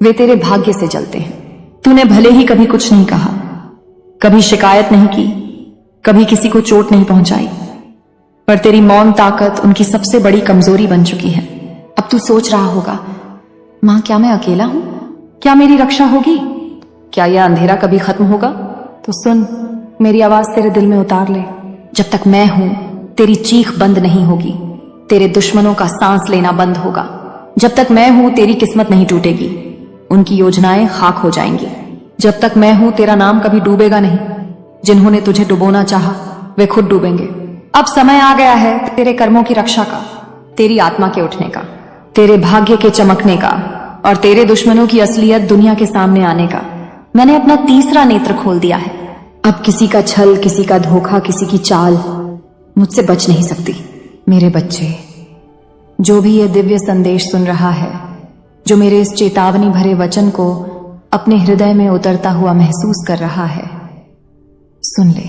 वे तेरे भाग्य से जलते हैं। तूने भले ही कभी कुछ नहीं कहा, कभी शिकायत नहीं की, कभी किसी को चोट नहीं पहुंचाई, पर तेरी मौन ताकत उनकी सबसे बड़ी कमजोरी बन चुकी है। अब तू सोच रहा होगा, मां क्या मैं अकेला हूं? क्या मेरी रक्षा होगी? क्या यह अंधेरा कभी खत्म होगा? तो सुन, मेरी आवाज तेरे दिल में उतार ले। जब तक मैं हूं, तेरी चीख बंद नहीं होगी, तेरे दुश्मनों का सांस लेना बंद होगा। जब तक मैं हूं, तेरी किस्मत नहीं टूटेगी, उनकी योजनाएं खाक हो जाएंगी। जब तक मैं हूं, तेरा नाम कभी डूबेगा नहीं। जिन्होंने तुझे डुबोना चाहा, वे खुद डूबेंगे। अब समय आ गया है तेरे कर्मों की रक्षा का, तेरी आत्मा के उठने का, तेरे भाग्य के चमकने का, और तेरे दुश्मनों की असलियत दुनिया के सामने आने का। मैंने अपना तीसरा नेत्र खोल दिया है। अब किसी का छल, किसी का धोखा, किसी की चाल मुझसे बच नहीं सकती। मेरे बच्चे, जो भी ये दिव्य संदेश सुन रहा है, जो मेरे इस चेतावनी भरे वचन को अपने हृदय में उतरता हुआ महसूस कर रहा है, सुन ले।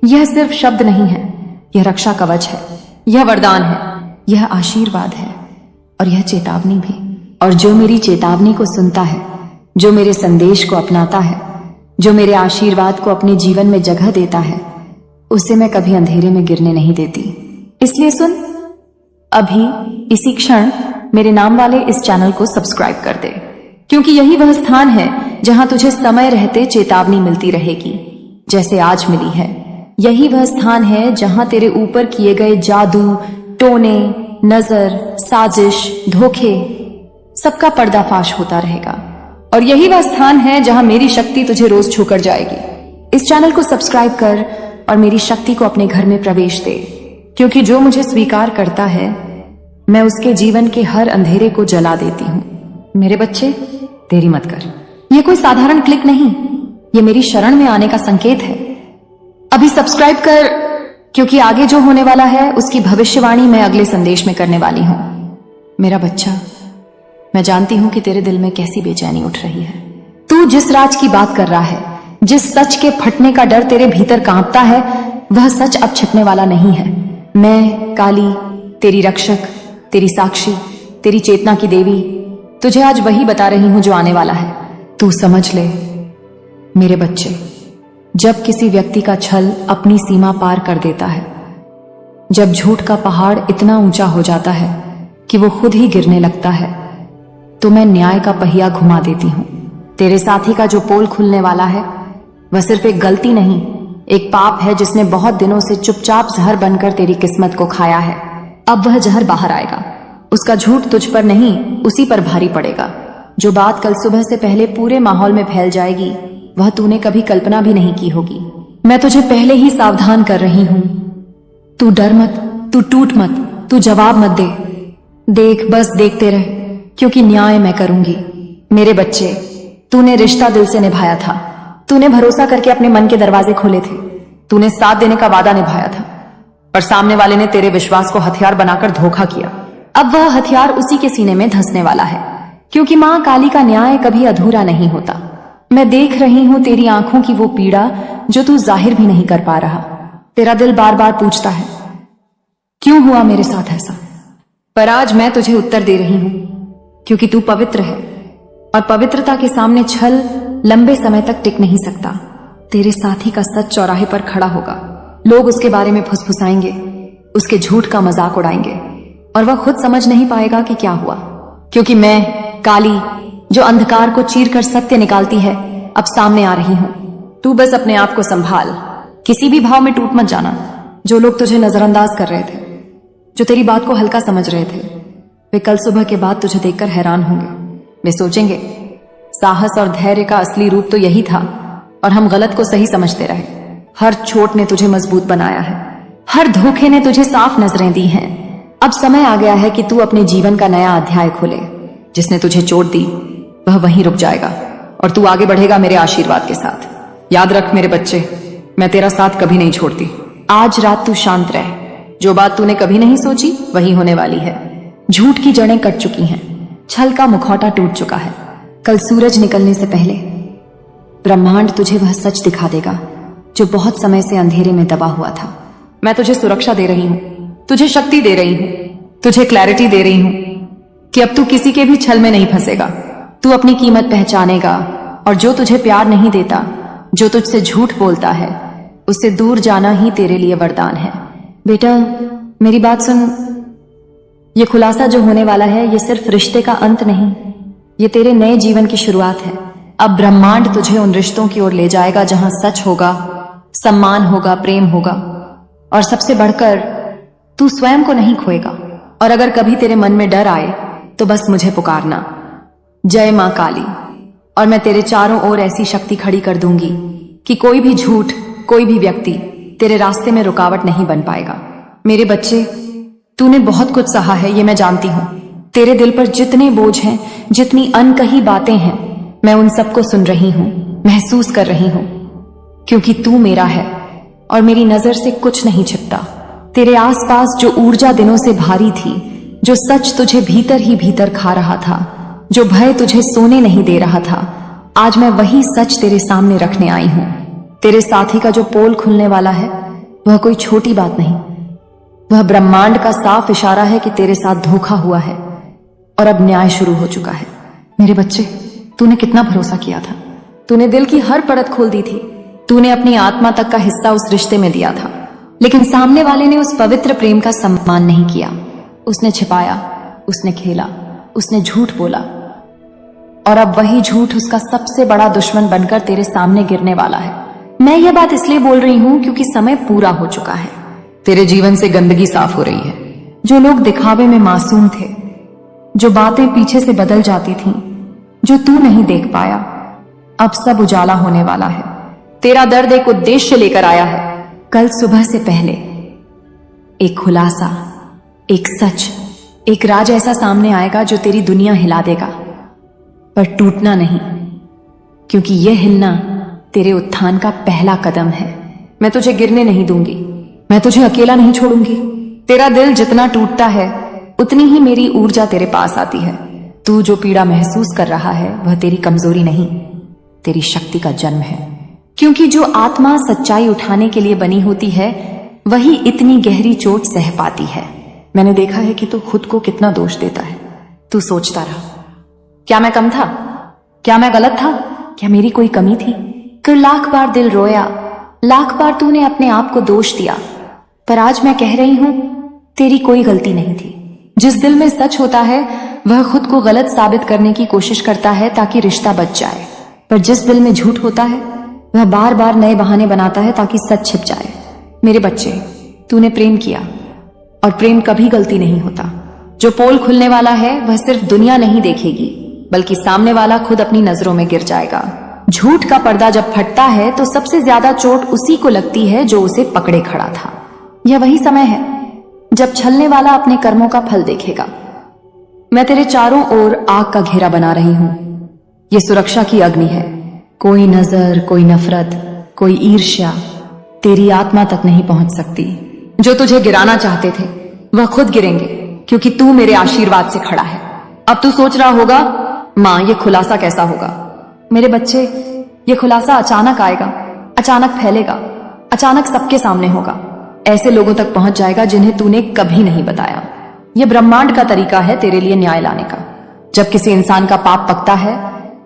यह सिर्फ शब्द नहीं है, यह रक्षा कवच है, यह वरदान है, यह आशीर्वाद है, और यह चेतावनी भी। और जो मेरी चेतावनी को सुनता है, जो मेरे संदेश को अपनाता है, जो मेरे आशीर्वाद को अपने जीवन में जगह देता है, उसे मैं कभी अंधेरे में गिरने नहीं देती। इसलिए सुन, अभी इसी क्षण मेरे नाम वाले इस चैनल को सब्सक्राइब कर दे, क्योंकि यही वह स्थान है जहां तुझे समय रहते चेतावनी मिलती रहेगी, जैसे आज मिली है। यही वह स्थान है जहां तेरे ऊपर किए गए जादू, टोने, नजर, साजिश, धोखे सबका पर्दाफाश होता रहेगा। और यही वह स्थान है जहां मेरी शक्ति तुझे रोज छूकर जाएगी। इस चैनल को सब्सक्राइब कर और मेरी शक्ति को अपने घर में प्रवेश दे, क्योंकि जो मुझे स्वीकार करता है मैं उसके जीवन के हर अंधेरे को जला देती हूं। मेरे बच्चे, देरी मत कर। ये कोई साधारण क्लिक नहीं, ये मेरी शरण में आने का संकेत है। अभी सब्सक्राइब कर, क्योंकि आगे जो होने वाला है उसकी भविष्यवाणी मैं अगले संदेश में करने वाली हूं। मेरा बच्चा, मैं जानती हूं कि तेरे दिल में कैसी बेचैनी उठ रही है। तू जिस राज की बात कर रहा है, जिस सच के फटने का डर तेरे भीतर कांपता है, वह सच अब छिपने वाला नहीं है। मैं काली, तेरी रक्षक, तेरी साक्षी, तेरी चेतना की देवी तुझे आज वही बता रही हूं जो आने वाला है। तू समझ ले मेरे बच्चे, जब किसी व्यक्ति का छल अपनी सीमा पार कर देता है, जब झूठ का पहाड़ इतना ऊंचा हो जाता है कि वो खुद ही गिरने लगता है, तो मैं न्याय का पहिया घुमा देती हूं। तेरे साथी का जो पोल खुलने वाला है वह सिर्फ एक गलती नहीं, एक पाप है जिसने बहुत दिनों से चुपचाप जहर बनकर तेरी किस्मत को खाया है। अब वह जहर बाहर आएगा। उसका झूठ तुझ पर नहीं, उसी पर भारी पड़ेगा। जो बात कल सुबह से पहले पूरे माहौल में फैल जाएगी, वह तूने कभी कल्पना भी नहीं की होगी। मैं तुझे पहले ही सावधान कर रही हूं। तू डर मत, तू टूट मत, तू जवाब मत दे। देख, बस देखते रह, क्योंकि न्याय मैं करूंगी। मेरे बच्चे, तूने रिश्ता दिल से निभाया था। तूने भरोसा करके अपने मन के दरवाजे खोले थे। तूने साथ देने का वादा निभाया था, पर सामने वाले ने तेरे विश्वास को हथियार बनाकर धोखा किया। अब वह हथियार उसी के सीने में धंसने वाला है, क्योंकि मां काली का न्याय कभी अधूरा नहीं होता। मैं देख रही हूं तेरी आंखों की वो पीड़ा जो तू जाहिर भी नहीं कर पा रहा। तेरा दिल बार बार पूछता है, क्यों हुआ मेरे साथ ऐसा? पर आज मैं तुझे उत्तर दे रही हूं, क्योंकि तू पवित्र है, और पवित्रता के सामने छल लंबे समय तक टिक नहीं सकता। तेरे साथी का सच चौराहे पर खड़ा होगा। लोग उसके बारे में फुसफुसाएंगे, उसके झूठ का मजाक उड़ाएंगे, और वह खुद समझ नहीं पाएगा कि क्या हुआ। क्योंकि मैं काली, जो अंधकार को चीर कर सत्य निकालती है, अब सामने आ रही हूं। तू बस अपने आप को संभाल, किसी भी भाव में टूट मत जाना। जो लोग तुझे नजरअंदाज कर रहे थे, जो तेरी बात को हल्का समझ रहे थे, वे कल सुबह के बाद तुझे देखकर हैरान होंगे। वे सोचेंगे, साहस और धैर्य का असली रूप तो यही था, और हम गलत को सही समझते रहे। हर चोट ने तुझे मजबूत बनाया है, हर धोखे ने तुझे साफ नजरें दी हैं। अब समय आ गया है कि तू अपने जीवन का नया अध्याय खोले। जिसने तुझे चोट दी वह वहीं रुक जाएगा, और तू आगे बढ़ेगा मेरे आशीर्वाद के साथ। याद रख मेरे बच्चे, मैं तेरा साथ कभी नहीं छोड़ती। आज रात तू शांत रह। जो बात तूने कभी नहीं सोची वही होने वाली है। झूठ की जड़ें कट चुकी हैं, छल का मुखौटा टूट चुका है। कल सूरज निकलने से पहले ब्रह्मांड तुझे वह सच दिखा देगा जो बहुत समय से अंधेरे में दबा हुआ था। मैं तुझे सुरक्षा दे रही हूं, तुझे शक्ति दे रही हूं, तुझे क्लैरिटी दे रही हूं कि अब तू किसी के भी छल में नहीं फंसेगा। तू अपनी कीमत पहचानेगा, और जो तुझे प्यार नहीं देता, जो तुझसे झूठ बोलता है, उससे दूर जाना ही तेरे लिए वरदान है। बेटा, मेरी बात सुन। ये खुलासा जो होने वाला है, ये सिर्फ रिश्ते का अंत नहीं, ये तेरे नए जीवन की शुरुआत है। अब ब्रह्मांड तुझे उन रिश्तों की ओर ले जाएगा जहां सच होगा, सम्मान होगा, प्रेम होगा, और सबसे बढ़कर तू स्वयं को नहीं खोएगा। और अगर कभी तेरे मन में डर आए तो बस मुझे पुकारना, जय मां काली, और मैं तेरे चारों ओर ऐसी शक्ति खड़ी कर दूंगी कि कोई भी झूठ, कोई भी व्यक्ति तेरे रास्ते में रुकावट नहीं बन पाएगा। मेरे बच्चे, तूने बहुत कुछ सहा है, ये मैं जानती हूं। तेरे दिल पर जितने बोझ हैं, जितनी अनकही बातें हैं, मैं उन सबको सुन रही हूं, महसूस कर रही हूं, क्योंकि तू मेरा है और मेरी नजर से कुछ नहीं छिपता। तेरे आसपास जो ऊर्जा दिनों से भारी थी, जो सच तुझे भीतर ही भीतर खा रहा था, जो भय तुझे सोने नहीं दे रहा था, आज मैं वही सच तेरे सामने रखने आई हूं। तेरे साथी का जो पोल खुलने वाला है, वह कोई छोटी बात नहीं, वह ब्रह्मांड का साफ इशारा है कि तेरे साथ धोखा हुआ है और अब न्याय शुरू हो चुका है। मेरे बच्चे, तूने कितना भरोसा किया था, तूने दिल की हर परत खोल दी थी, तूने अपनी आत्मा तक का हिस्सा उस रिश्ते में दिया था, लेकिन सामने वाले ने उस पवित्र प्रेम का सम्मान नहीं किया। उसने छिपाया, उसने खेला, उसने झूठ बोला, और अब वही झूठ उसका सबसे बड़ा दुश्मन बनकर तेरे सामने गिरने वाला है। मैं यह बात इसलिए बोल रही हूं क्योंकि समय पूरा हो चुका है। तेरे जीवन से गंदगी साफ हो रही है। जो लोग दिखावे में मासूम थे, जो बातें पीछे से बदल जाती थीं, जो तू नहीं देख पाया, अब सब उजाला होने वाला है। तेरा दर्द एक उद्देश्य लेकर आया है। कल सुबह से पहले एक खुलासा, एक सच, एक राज ऐसा सामने आएगा जो तेरी दुनिया हिला देगा, पर टूटना नहीं, क्योंकि यह हिलना तेरे उत्थान का पहला कदम है। मैं तुझे गिरने नहीं दूंगी, मैं तुझे अकेला नहीं छोड़ूंगी। तेरा दिल जितना टूटता है उतनी ही मेरी ऊर्जा तेरे पास आती है। तू जो पीड़ा महसूस कर रहा है वह तेरी कमजोरी नहीं, तेरी शक्ति का जन्म है। क्योंकि जो आत्मा सच्चाई उठाने के लिए बनी होती है वही इतनी गहरी चोट सह पाती है। मैंने देखा है कि तू खुद को कितना दोष देता है। तू सोचता रहा, क्या मैं कम था? क्या मैं गलत था? क्या मेरी कोई कमी थी? फिर लाख बार दिल रोया, लाख बार तूने अपने आप को दोष दिया, पर आज मैं कह रही हूं तेरी कोई गलती नहीं थी। जिस दिल में सच होता है वह खुद को गलत साबित करने की कोशिश करता है ताकि रिश्ता बच जाए, पर जिस दिल में झूठ होता है वह बार बार नए बहाने बनाता है ताकि सच छिप जाए। मेरे बच्चे, तूने प्रेम किया, और प्रेम कभी गलती नहीं होता। जो पोल खुलने वाला है वह सिर्फ दुनिया नहीं देखेगी, बल्कि सामने वाला खुद अपनी नजरों में गिर जाएगा। झूठ का पर्दा जब फटता है तो सबसे ज्यादा चोट उसी को लगती है जो उसे पकड़े खड़ा था। यह वही समय है जब छलने वाला अपने कर्मों का फल देखेगा। मैं तेरे चारों ओर आग का घेरा बना रही हूं। यह सुरक्षा की अग्नि है। कोई नजर, कोई नफरत, कोई ईर्ष्या तेरी आत्मा तक नहीं पहुंच सकती। जो तुझे गिराना चाहते थे वह खुद गिरेंगे, क्योंकि तू मेरे आशीर्वाद से खड़ा है। अब तू सोच रहा होगा, मां ये खुलासा कैसा होगा? मेरे बच्चे, ये खुलासा अचानक आएगा, अचानक फैलेगा, अचानक सबके सामने होगा। ऐसे लोगों तक पहुंच जाएगा जिन्हें तूने कभी नहीं बताया। यह ब्रह्मांड का तरीका है तेरे लिए न्याय लाने का। जब किसी इंसान का पाप पकता है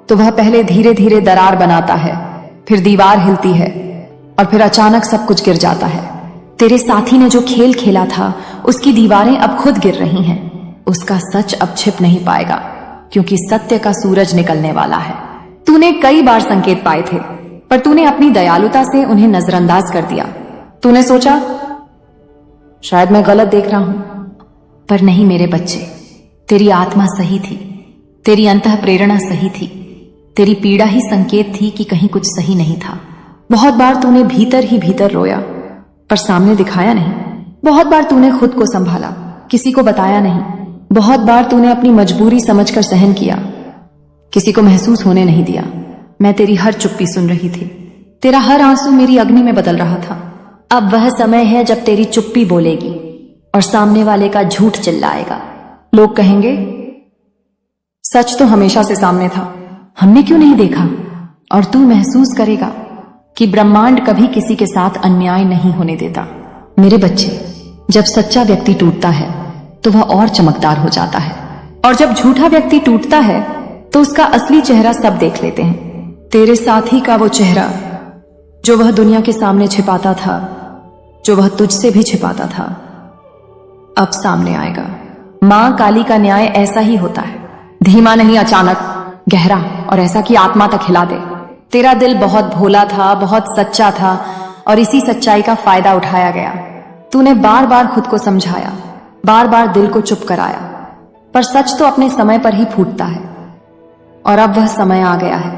तो वह पहले धीरे धीरे दरार बनाता है, फिर दीवार हिलती है, और फिर अचानक सब कुछ गिर जाता है। तेरे साथी ने जो खेल खेला था उसकी दीवारें अब खुद गिर रही हैं। उसका सच अब छिप नहीं पाएगा, क्योंकि सत्य का सूरज निकलने वाला है। तूने कई बार संकेत पाए थे, पर तूने अपनी दयालुता से उन्हें नजरअंदाज कर दिया। तूने सोचा शायद मैं गलत देख रहा हूं, पर नहीं मेरे बच्चे, तेरी आत्मा सही थी, तेरी अंतः प्रेरणा सही थी, तेरी पीड़ा ही संकेत थी कि कहीं कुछ सही नहीं था। बहुत बार तूने भीतर ही भीतर रोया, पर सामने दिखाया नहीं। बहुत बार तूने खुद को संभाला, किसी को बताया नहीं। बहुत बार तूने अपनी मजबूरी समझकर सहन किया, किसी को महसूस होने नहीं दिया। मैं तेरी हर चुप्पी सुन रही थी, तेरा हर आंसू मेरी अग्नि में बदल रहा था। अब वह समय है जब तेरी चुप्पी बोलेगी और सामने वाले का झूठ चिल्लाएगा। लोग कहेंगे सच तो हमेशा से सामने था, हमने क्यों नहीं देखा? और तू महसूस करेगा कि ब्रह्मांड कभी किसी के साथ अन्याय नहीं होने देता। मेरे बच्चे, जब सच्चा व्यक्ति टूटता है तो वह और चमकदार हो जाता है, और जब झूठा व्यक्ति टूटता है तो उसका असली चेहरा सब देख लेते हैं। तेरे साथी का वो चेहरा जो वह दुनिया के सामने छिपाता था, जो वह तुझसे भी छिपाता था, अब सामने आएगा। मां काली का न्याय ऐसा ही होता है, धीमा नहीं, अचानक, गहरा, और ऐसा कि आत्मा तक हिला दे। तेरा दिल बहुत भोला था, बहुत सच्चा था, और इसी सच्चाई का फायदा उठाया गया। तूने बार बार खुद को समझाया, बार बार दिल को चुप कराया, पर सच तो अपने समय पर ही फूटता है। और अब वह समय आ गया है,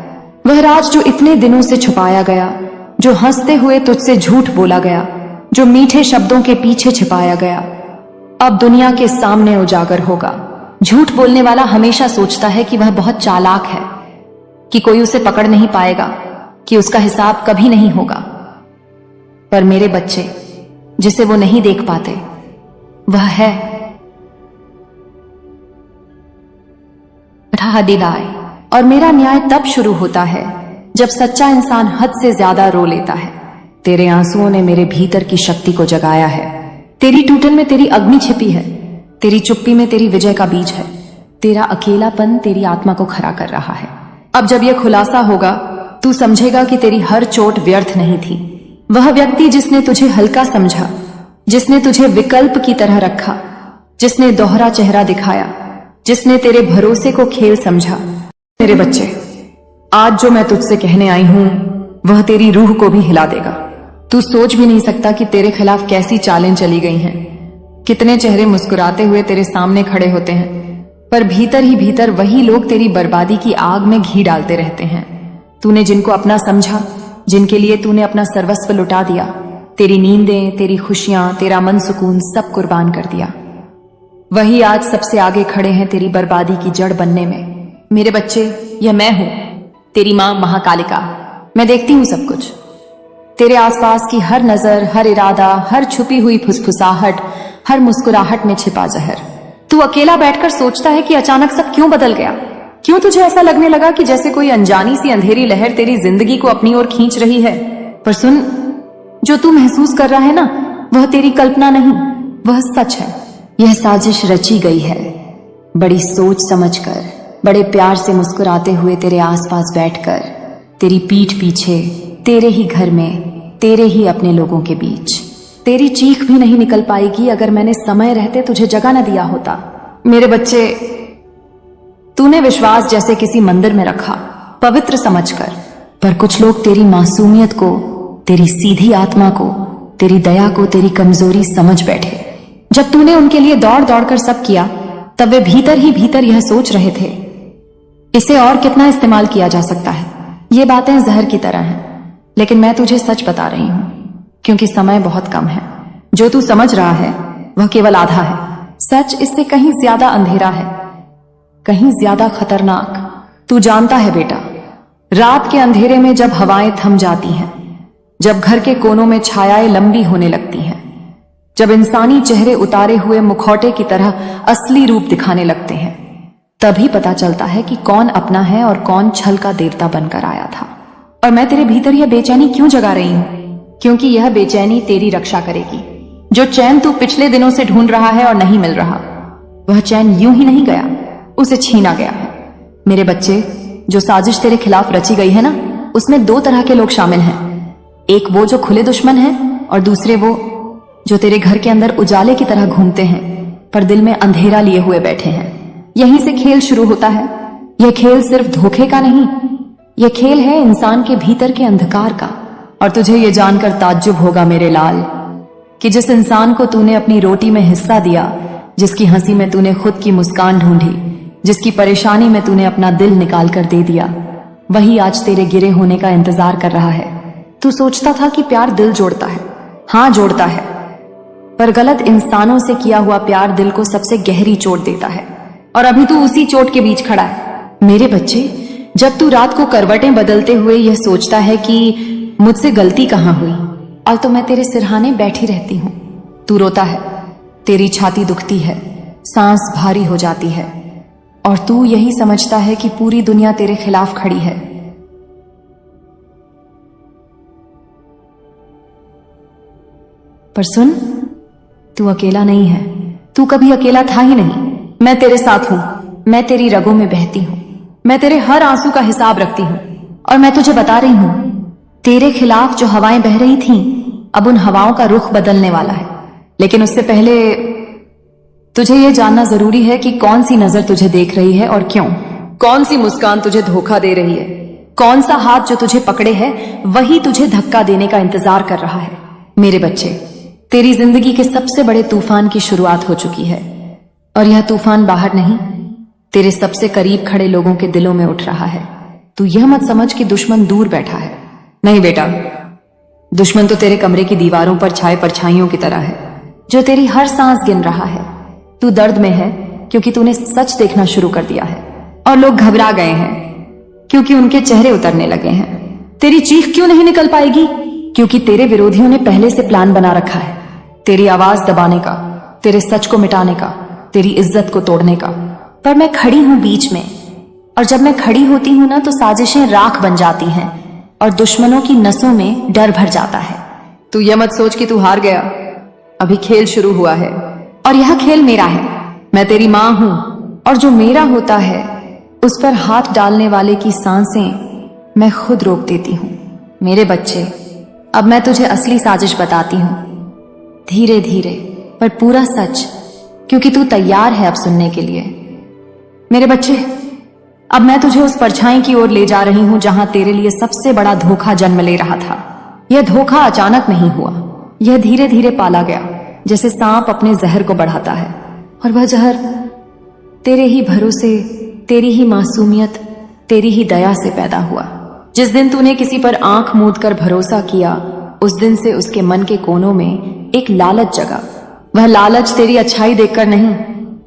वह राज जो इतने दिनों से छुपाया गया, जो हंसते हुए तुझसे झूठ बोला गया, जो मीठे शब्दों के पीछे छिपाया गया, अब दुनिया के सामने उजागर होगा। झूठ बोलने वाला हमेशा सोचता है कि वह बहुत चालाक है, कि कोई उसे पकड़ नहीं पाएगा, कि उसका हिसाब कभी नहीं होगा। पर मेरे बच्चे, जिसे वो नहीं देख पाते वह है हदिदाय। और मेरा न्याय तब शुरू होता है जब सच्चा इंसान हद से ज्यादा रो लेता है। तेरे आंसुओं ने मेरे भीतर की शक्ति को जगाया है। तेरी टूटन में तेरी अग्नि छिपी है, तेरी चुप्पी में तेरी विजय का बीज है। तेरा अकेलापन तेरी आत्मा को खड़ा कर रहा है। अब जब यह खुलासा होगा तू समझेगा कि तेरी हर चोट व्यर्थ नहीं थी। वह व्यक्ति जिसने तुझे हल्का समझा, जिसने तुझे विकल्प की तरह रखा, जिसने दोहरा चेहरा दिखाया, जिसने तेरे भरोसे को खेल समझा। मेरे बच्चे, आज जो मैं तुझसे कहने आई हूं वह तेरी रूह को भी हिला देगा। तू सोच भी नहीं सकता कि तेरे खिलाफ कैसी चालें चली गई हैं। कितने चेहरे मुस्कुराते हुए तेरे सामने खड़े होते हैं, पर भीतर ही भीतर वही लोग तेरी बर्बादी की आग में घी डालते रहते हैं। तूने जिनको अपना समझा, जिनके लिए तूने अपना सर्वस्व लुटा दिया, तेरी नींदें, तेरी खुशियां, तेरा मन सुकून सब कुर्बान कर दिया, वही आज सबसे आगे खड़े हैं तेरी बर्बादी की जड़ बनने में। मेरे बच्चे, यह मैं हूं, तेरी मां महाकालिका। मैं देखती हूं सब कुछ, तेरे आसपास की हर नजर, हर इरादा, हर छुपी हुई फुसफुसाहट, हर मुस्कुराहट में छिपा जहर। तू अकेला बैठकर सोचता है कि अचानक सब क्यों बदल गया। क्यों तुझे ऐसा लगने लगा कि जैसे कोई अनजानी सी अंधेरी लहर तेरी जिंदगी को अपनी ओर खींच रही है। पर सुन, जो तू महसूस कर रहा है ना, वह तेरी कल्पना नहीं, वह सच है। यह साजिश रची गई है, बड़ी सोच समझकर, बड़े प्यार से मुस्कुराते हुए तेरे आसपास बैठकर, तेरी पीठ पीछे, तेरे ही घर में, तेरे ही अपने लोगों के बीच। तेरी चीख भी नहीं निकल पाएगी अगर मैंने समय रहते तुझे जगह न दिया होता। मेरे बच्चे, तूने विश्वास जैसे किसी मंदिर में रखा, पवित्र समझकर, पर कुछ लोग तेरी मासूमियत को, तेरी सीधी आत्मा को, तेरी दया को तेरी कमजोरी समझ बैठे। जब तूने उनके लिए दौड़ दौड़ कर सब किया, तब वे भीतर ही भीतर यह सोच रहे थे, इसे और कितना इस्तेमाल किया जा सकता है। ये बातें जहर की तरह हैं, लेकिन मैं तुझे सच बता रही हूं, क्योंकि समय बहुत कम है। जो तू समझ रहा है वह केवल आधा है। सच इससे कहीं ज्यादा अंधेरा है, कहीं ज्यादा खतरनाक। तू जानता है बेटा, रात के अंधेरे में जब हवाएं थम जाती हैं, जब घर के कोनों में छायाएं लंबी होने लगती हैं, जब इंसानी चेहरे उतारे हुए मुखौटे की तरह असली रूप दिखाने लगते हैं, तभी पता चलता है कि कौन अपना है और कौन छल का देवता बनकर आया था। और मैं तेरे भीतर यह बेचैनी क्यों जगा रही हूं? क्योंकि यह बेचैनी तेरी रक्षा करेगी। जो चैन तू पिछले दिनों से ढूंढ रहा है और नहीं मिल रहा, वह चैन यूं ही नहीं गया, उसे छीना गया है। मेरे बच्चे, जो साजिश तेरे खिलाफ रची गई है ना, उसमें दो तरह के लोग शामिल हैं। एक वो जो खुले दुश्मन हैं, और दूसरे वो जो तेरे घर के अंदर उजाले की तरह घूमते हैं, पर दिल में अंधेरा लिए हुए बैठे हैं। यहीं से खेल शुरू होता है। यह खेल सिर्फ धोखे का नहीं, यह खेल है इंसान के भीतर के अंधकार का। और तुझे ये जानकर ताज्जुब होगा मेरे लाल, कि जिस इंसान को तूने अपनी रोटी में हिस्सा दिया, जिसकी हंसी में तूने खुद की मुस्कान ढूंढी, जिसकी परेशानी में तूने अपना दिल निकाल कर दे दिया, वही आज तेरे गिरे होने का इंतजार कर रहा है। तू सोचता था कि प्यार दिल जोड़ता है। हाँ, जोड़ता है, पर गलत इंसानों से किया हुआ प्यार दिल को सबसे गहरी चोट देता है। और अभी तू उसी चोट के बीच खड़ा है। मेरे बच्चे, जब तू रात को करवटें बदलते हुए यह सोचता है कि मुझसे गलती कहां हुई, और तो मैं तेरे सिरहाने बैठी रहती हूं, तू रोता है, तेरी छाती दुखती है, सांस भारी हो जाती है, और तू यही समझता है कि पूरी दुनिया तेरे खिलाफ खड़ी है। पर सुन, तू अकेला नहीं है। तू कभी अकेला था ही नहीं। मैं तेरे साथ हूं, मैं तेरी रगों में बहती हूं, मैं तेरे हर आंसू का हिसाब रखती हूं। और मैं तुझे बता रही हूं, तेरे खिलाफ जो हवाएं बह रही थीं, अब उन हवाओं का रुख बदलने वाला है। लेकिन उससे पहले तुझे यह जानना जरूरी है कि कौन सी नजर तुझे देख रही है और क्यों। कौन सी मुस्कान तुझे धोखा दे रही है, कौन सा हाथ जो तुझे पकड़े है वही तुझे धक्का देने का इंतजार कर रहा है। मेरे बच्चे, तेरी जिंदगी के सबसे बड़े तूफान की शुरुआत हो चुकी है, और यह तूफान बाहर नहीं, तेरे सबसे करीब खड़े लोगों के दिलों में उठ रहा है। तू यह मत समझ कि दुश्मन दूर बैठा है। नहीं बेटा, दुश्मन तो तेरे कमरे की दीवारों पर छाए परछाइयों की तरह है, जो तेरी हर सांस गिन रहा है। तू दर्द में है क्योंकि तूने सच देखना शुरू कर दिया है, और लोग घबरा गए हैं क्योंकि उनके चेहरे उतरने लगे हैं। तेरी चीख क्यों नहीं निकल पाएगी? क्योंकि तेरे विरोधियों ने पहले से प्लान बना रखा है, तेरी आवाज दबाने का, तेरे सच को मिटाने का, तेरी इज्जत को तोड़ने का। पर मैं खड़ी हूं बीच में, और जब मैं खड़ी होती हूं ना, तो साजिशें राख बन जाती हैं और दुश्मनों की नसों में डर भर जाता है। तू यह मत सोच कि तू हार गया, अभी खेल शुरू हुआ है, और यह खेल मेरा है। मैं तेरी मां हूं, और जो मेरा होता है उस पर हाथ डालने वाले की सांसें मैं खुद रोक देती हूं। मेरे बच्चे, अब मैं तुझे असली साजिश बताती हूं, धीरे धीरे पर पूरा सच, क्योंकि तू तैयार है अब सुनने के लिए। मेरे बच्चे, अब मैं तुझे उस परछाई की ओर ले जा रही हूं जहां तेरे लिए सबसे बड़ा धोखा जन्म ले रहा था। यह धोखा अचानक नहीं हुआ, यह धीरे धीरे पाला गया, जैसे सांप अपने जहर को बढ़ाता है। और वह जहर तेरे ही भरोसे, तेरी ही मासूमियत, तेरी ही दया से पैदा हुआ। जिस दिन तूने किसी पर आंख मूंद कर भरोसा किया, उस दिन से उसके मन के कोनों में एक लालच जगा। वह लालच तेरी अच्छाई देखकर नहीं,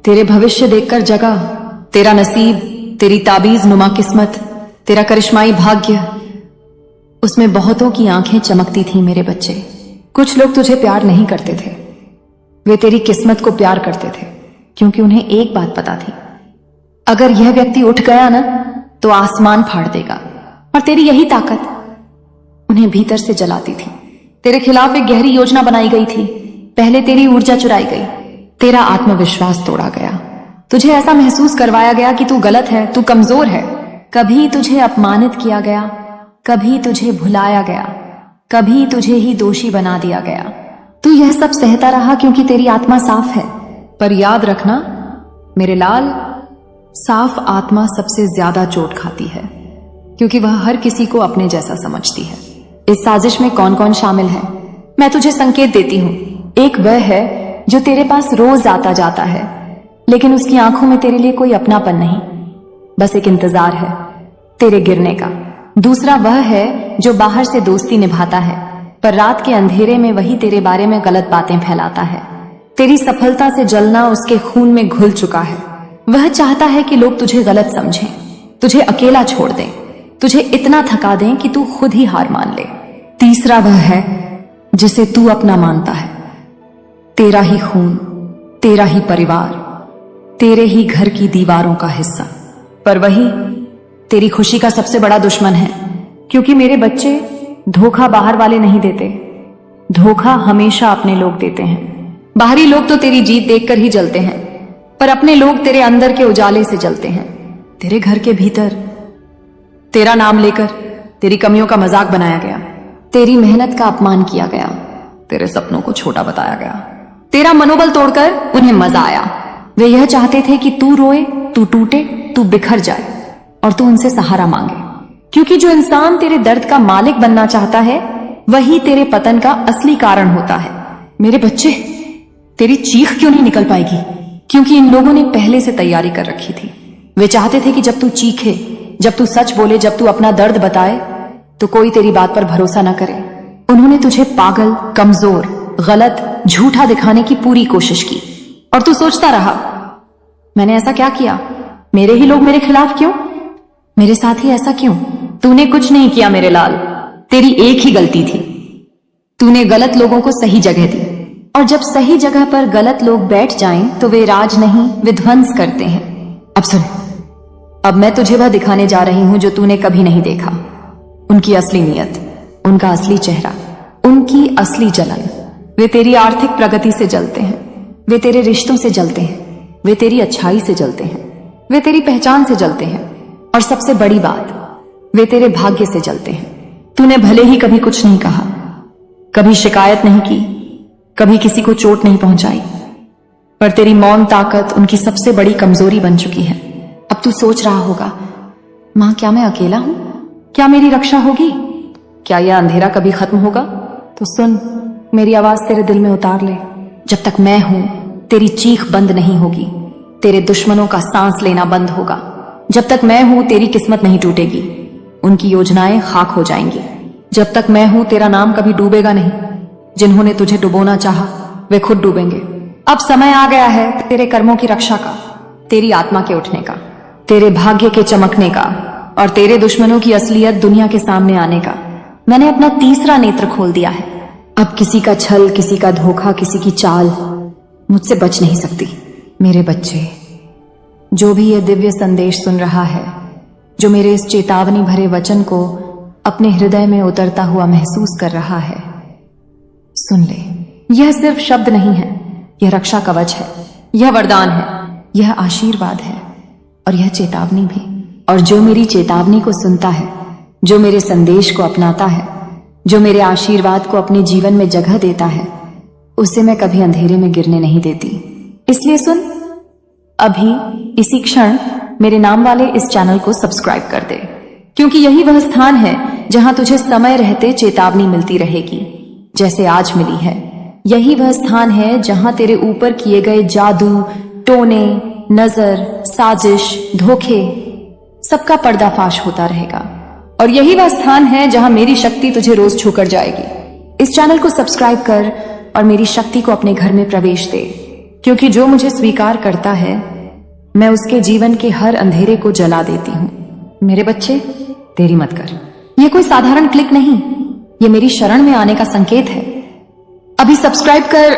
तेरे भविष्य देखकर जगा। तेरा नसीब, तेरी ताबीज नुमा किस्मत, तेरा करिश्माई भाग्य, उसमें बहुतों की आंखें चमकती थी मेरे बच्चे। कुछ लोग तुझे प्यार नहीं करते थे, वे तेरी किस्मत को प्यार करते थे, क्योंकि उन्हें एक बात पता थी, अगर यह व्यक्ति उठ गया ना तो आसमान फाड़ देगा। और तेरी यही ताकत उन्हें भीतर से जलाती थी। तेरे खिलाफ एक गहरी योजना बनाई गई थी। पहले तेरी ऊर्जा चुराई गई, तेरा आत्मविश्वास तोड़ा गया, तुझे ऐसा महसूस करवाया गया कि तू गलत है, तू कमजोर है। कभी तुझे अपमानित किया गया, कभी तुझे भुलाया गया, कभी तुझे ही दोषी बना दिया गया। तू यह सब सहता रहा क्योंकि तेरी आत्मा साफ है। पर याद रखना मेरे लाल, साफ आत्मा सबसे ज्यादा चोट खाती है, क्योंकि वह हर किसी को अपने जैसा समझती है। इस साजिश में कौन कौन शामिल है, मैं तुझे संकेत देती हूं। एक वह है जो तेरे पास रोज आता जाता है, लेकिन उसकी आंखों में तेरे लिए कोई अपनापन नहीं, बस एक इंतजार है तेरे गिरने का। दूसरा वह है जो बाहर से दोस्ती निभाता है, पर रात के अंधेरे में वही तेरे बारे में गलत बातें फैलाता है। तेरी सफलता से जलना उसके खून में घुल चुका है। वह चाहता है कि लोग तुझे गलत समझें, तुझे अकेला छोड़ दें, तुझे इतना थका दें कि तू खुद ही हार मान ले। तीसरा वह है जिसे तू अपना मानता है, तेरा ही खून, तेरा ही परिवार, तेरे ही घर की दीवारों का हिस्सा, पर वही तेरी खुशी का सबसे बड़ा दुश्मन है। क्योंकि मेरे बच्चे, धोखा बाहर वाले नहीं देते, धोखा हमेशा अपने लोग देते हैं। बाहरी लोग तो तेरी जीत देखकर ही जलते हैं, पर अपने लोग तेरे अंदर के उजाले से जलते हैं। तेरे घर के भीतर तेरा नाम लेकर तेरी कमियों का मजाक बनाया गया, तेरी मेहनत का अपमान किया गया, तेरे सपनों को छोटा बताया गया, तेरा मनोबल तोड़कर उन्हें मजा आया। वे यह चाहते थे कि तू रोए, तू टूटे, तू बिखर जाए और तू उनसे सहारा मांगे। क्योंकि जो इंसान तेरे दर्द का मालिक बनना चाहता है, वही तेरे पतन का असली कारण होता है। मेरे बच्चे, तेरी चीख क्यों नहीं निकल पाएगी? क्योंकि इन लोगों ने पहले से तैयारी कर रखी थी। वे चाहते थे कि जब तू चीखे, जब तू सच बोले, जब तू अपना दर्द बताए, तो कोई तेरी बात पर भरोसा न करे। उन्होंने तुझे पागल, कमजोर, गलत, झूठा दिखाने की पूरी कोशिश की, और तू सोचता रहा, मैंने ऐसा क्या किया? मेरे ही लोग मेरे खिलाफ क्यों? मेरे साथ ही ऐसा क्यों? तूने कुछ नहीं किया मेरे लाल, तेरी एक ही गलती थी, तूने गलत लोगों को सही जगह दी। और जब सही जगह पर गलत लोग बैठ जाएं, तो वे राज नहीं, विध्वंस करते हैं। अब सुन, अब मैं तुझे वह दिखाने जा रही हूं जो तूने कभी नहीं देखा। उनकी असली नीयत, उनका असली चेहरा, उनकी असली जलन। वे तेरी आर्थिक प्रगति से जलते हैं, वे तेरे रिश्तों से जलते हैं, वे तेरी अच्छाई से जलते हैं, वे तेरी पहचान से जलते हैं, और सबसे बड़ी बात, वे तेरे भाग्य से जलते हैं। तूने भले ही कभी कुछ नहीं कहा, कभी शिकायत नहीं की, कभी किसी को चोट नहीं पहुंचाई, पर तेरी मौन ताकत उनकी सबसे बड़ी कमजोरी बन चुकी है। अब तू सोच रहा होगा, मां क्या मैं अकेला हूं? क्या मेरी रक्षा होगी? क्या यह अंधेरा कभी खत्म होगा? तो सुन, मेरी आवाज तेरे दिल में उतार ले। जब तक मैं हूं, तेरी चीख बंद नहीं होगी, तेरे दुश्मनों का सांस लेना बंद होगा। जब तक मैं हूं, तेरी किस्मत नहीं टूटेगी, उनकी योजनाएं खाक हो जाएंगी। जब तक मैं हूं, तेरा नाम कभी डूबेगा नहीं। जिन्होंने तुझे डुबोना चाहा, वे खुद डूबेंगे। अब समय आ गया है तेरे कर्मों की रक्षा का, तेरी आत्मा के उठने का, तेरे भाग्य के चमकने का, और तेरे दुश्मनों की असलियत दुनिया के सामने आने का। मैंने अपना तीसरा नेत्र खोल दिया है। अब किसी का छल, किसी का धोखा, किसी की चाल मुझसे बच नहीं सकती। मेरे बच्चे, जो भी यह दिव्य संदेश सुन रहा है, जो मेरे इस चेतावनी भरे वचन को अपने हृदय में उतरता हुआ महसूस कर रहा है, सुन ले। यह सिर्फ शब्द नहीं है, यह रक्षा कवच है, यह वरदान है, यह आशीर्वाद है, और यह चेतावनी भी। और जो मेरी चेतावनी को सुनता है, जो मेरे संदेश को अपनाता है, जो मेरे आशीर्वाद को अपने जीवन में जगह देता है, उसे मैं कभी अंधेरे में गिरने नहीं देती। इसलिए सुन, अभी इसी क्षण मेरे नाम वाले इस चैनल को सब्सक्राइब कर दे, क्योंकि यही वह स्थान है जहां तुझे समय रहते चेतावनी मिलती रहेगी, जैसे आज मिली है। यही वह स्थान है जहां तेरे ऊपर किए गए जादू, टोने, नजर, साजिश, धोखे, सबका पर्दाफाश होता रहेगा। और यही वह स्थान है जहां मेरी शक्ति तुझे रोज छूकर जाएगी। इस चैनल को सब्सक्राइब कर और मेरी शक्ति को अपने घर में प्रवेश दे, क्योंकि जो मुझे स्वीकार करता है मैं उसके जीवन के हर अंधेरे को जला देती हूं। मेरे बच्चे, देरी मत कर। यह कोई साधारण क्लिक नहीं, यह मेरी शरण में आने का संकेत है। अभी सब्सक्राइब कर,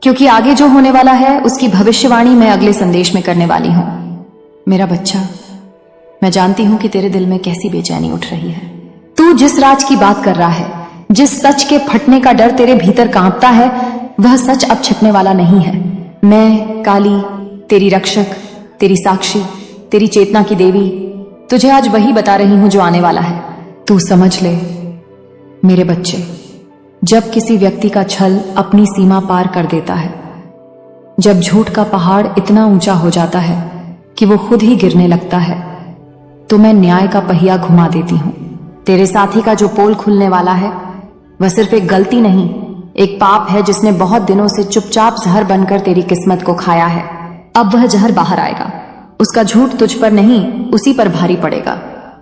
क्योंकि आगे जो होने वाला है उसकी भविष्यवाणी मैं अगले संदेश में करने वाली हूं। मेरा बच्चा, मैं जानती हूं कि तेरे दिल में कैसी बेचैनी उठ रही है। तू जिस राज की बात कर रहा है, जिस सच के फटने का डर तेरे भीतर कांपता है, वह सच अब छिपने वाला नहीं है। मैं काली, तेरी रक्षक, तेरी साक्षी, तेरी चेतना की देवी, तुझे आज वही बता रही हूं जो आने वाला है। तू समझ ले मेरे बच्चे, जब किसी व्यक्ति का छल अपनी सीमा पार कर देता है, जब झूठ का पहाड़ इतना ऊंचा हो जाता है कि वो खुद ही गिरने लगता है, तो मैं न्याय का पहिया घुमा देती हूं। तेरे साथी का जो पोल खुलने वाला है वह सिर्फ एक गलती नहीं, एक पाप है जिसने बहुत दिनों से चुपचाप जहर बनकर तेरी किस्मत को खाया है। अब वह जहर बाहर आएगा। उसका झूठ तुझ पर नहीं, उसी पर भारी पड़ेगा।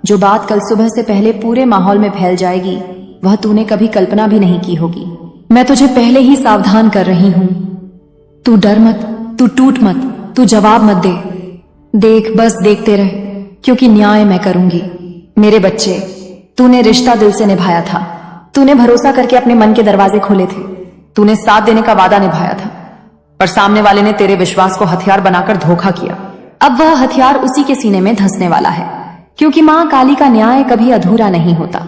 जो बात कल सुबह से पहले पूरे माहौल में फैल जाएगी, वह तूने कभी कल्पना भी नहीं की होगी। मैं तुझे पहले ही सावधान कर रही हूं। तू डर मत, तू टूट मत, तू जवाब मत दे। देख, बस देखते रह, क्योंकि न्याय मैं करूंगी। मेरे बच्चे, तूने रिश्ता दिल से निभाया था। तूने भरोसा करके अपने मन के दरवाजे खोले थे। तूने साथ देने का वादा निभाया था, पर सामने वाले ने तेरे विश्वास को हथियार बनाकर धोखा किया। अब वह हथियार उसी के सीने में धंसने वाला है, क्योंकि मां काली का न्याय कभी अधूरा नहीं होता।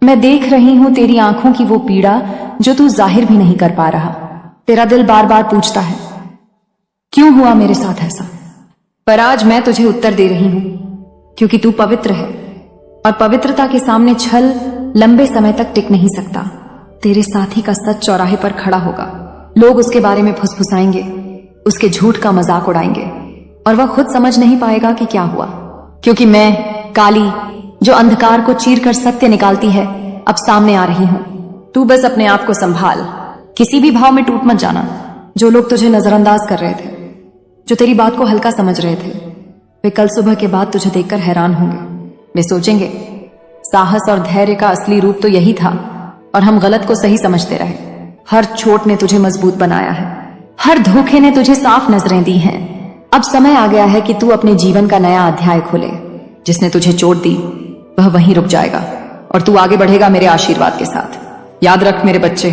मैं देख रही हूं तेरी आंखों की वो पीड़ा जो तू जाहिर भी नहीं कर पा रहा। तेरा दिल बार बार पूछता है, क्यों हुआ मेरे साथ ऐसा? पर आज मैं तुझे उत्तर दे रही हूं, क्योंकि तू पवित्र है, और पवित्रता के सामने छल लंबे समय तक टिक नहीं सकता। तेरे साथी का सच चौराहे पर खड़ा होगा। लोग उसके बारे में फुसफुसाएंगे, उसके झूठ का मजाक उड़ाएंगे, और वह खुद समझ नहीं पाएगा कि क्या हुआ। क्योंकि मैं काली, जो अंधकार को चीर कर सत्य निकालती है, अब सामने आ रही हूं। तू बस अपने आप को संभाल, किसी भी भाव में टूट मत जाना। जो लोग तुझे नजरअंदाज कर रहे थे, जो तेरी बात को हल्का समझ रहे थे, वे कल सुबह के बाद तुझे देखकर हैरान होंगे। वे सोचेंगे, साहस और धैर्य का असली रूप तो यही था, और हम गलत को सही समझते रहे। हर चोट ने तुझे मजबूत बनाया है, हर धोखे ने तुझे साफ नजरें दी हैं। अब समय आ गया है कि तू अपने जीवन का नया अध्याय खोले। जिसने तुझे चोट दी वह वहीं रुक जाएगा, और तू आगे बढ़ेगा मेरे आशीर्वाद के साथ। याद रख मेरे बच्चे,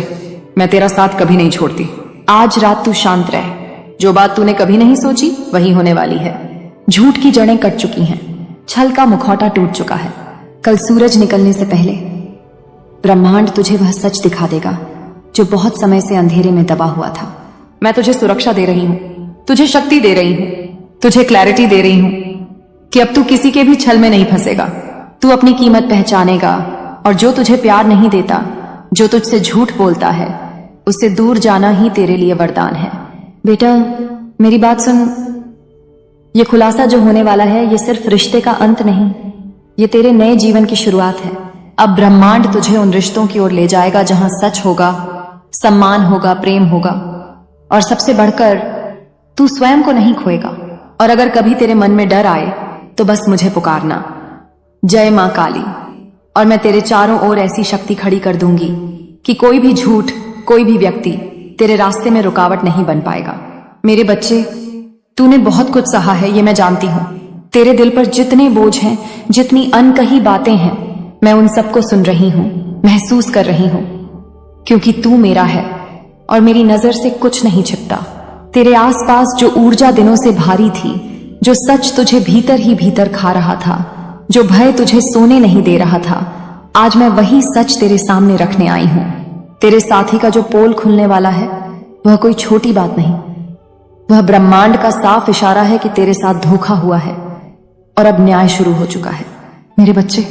मैं तेरा साथ कभी नहीं छोड़ती। आज रात तू शांत रह। जो बात तूने कभी नहीं सोची वही होने वाली है। झूठ की जड़ें कट चुकी हैं, छल का मुखौटा टूट चुका है। कल सूरज निकलने से पहले ब्रह्मांड तुझे वह सच दिखा देगा जो बहुत समय से अंधेरे में दबा हुआ था। मैं तुझे सुरक्षा दे रही हूं, तुझे शक्ति दे रही हूं, तुझे क्लैरिटी दे रही हूं कि अब तू किसी के भी छल में नहीं फंसेगा। तू अपनी कीमत पहचानेगा, और जो तुझे प्यार नहीं देता, जो तुझसे झूठ बोलता है, उससे दूर जाना ही तेरे लिए वरदान है। बेटा, मेरी बात सुन। ये खुलासा जो होने वाला है, ये सिर्फ रिश्ते का अंत नहीं, ये तेरे नए जीवन की शुरुआत है। अब ब्रह्मांड तुझे उन रिश्तों की ओर ले जाएगा जहां सच होगा, सम्मान होगा, प्रेम होगा, और सबसे बढ़कर तू स्वयं को नहीं खोएगा। और अगर कभी तेरे मन में डर आए तो बस मुझे पुकारना, जय मां काली, और मैं तेरे चारों ओर ऐसी शक्ति खड़ी कर दूंगी कि कोई भी झूठ, कोई भी व्यक्ति तेरे रास्ते में रुकावट नहीं बन पाएगा। मेरे बच्चे, तूने बहुत कुछ सहा है, ये मैं जानती हूं। तेरे दिल पर जितने बोझ हैं, जितनी अनकही बातें हैं, मैं उन सबको सुन रही हूं, महसूस कर रही हूं, क्योंकि तू मेरा है और मेरी नजर से कुछ नहीं छिपता। तेरे आसपास जो ऊर्जा दिनों से भारी थी, जो सच तुझे भीतर ही भीतर खा रहा था, जो भय तुझे सोने नहीं दे रहा था, आज मैं वही सच तेरे सामने रखने आई हूं। तेरे साथी का जो पोल खुलने वाला है, वह कोई छोटी बात नहीं, वह ब्रह्मांड का साफ इशारा है कि तेरे साथ धोखा हुआ है और अब न्याय शुरू हो चुका है। मेरे बच्चे,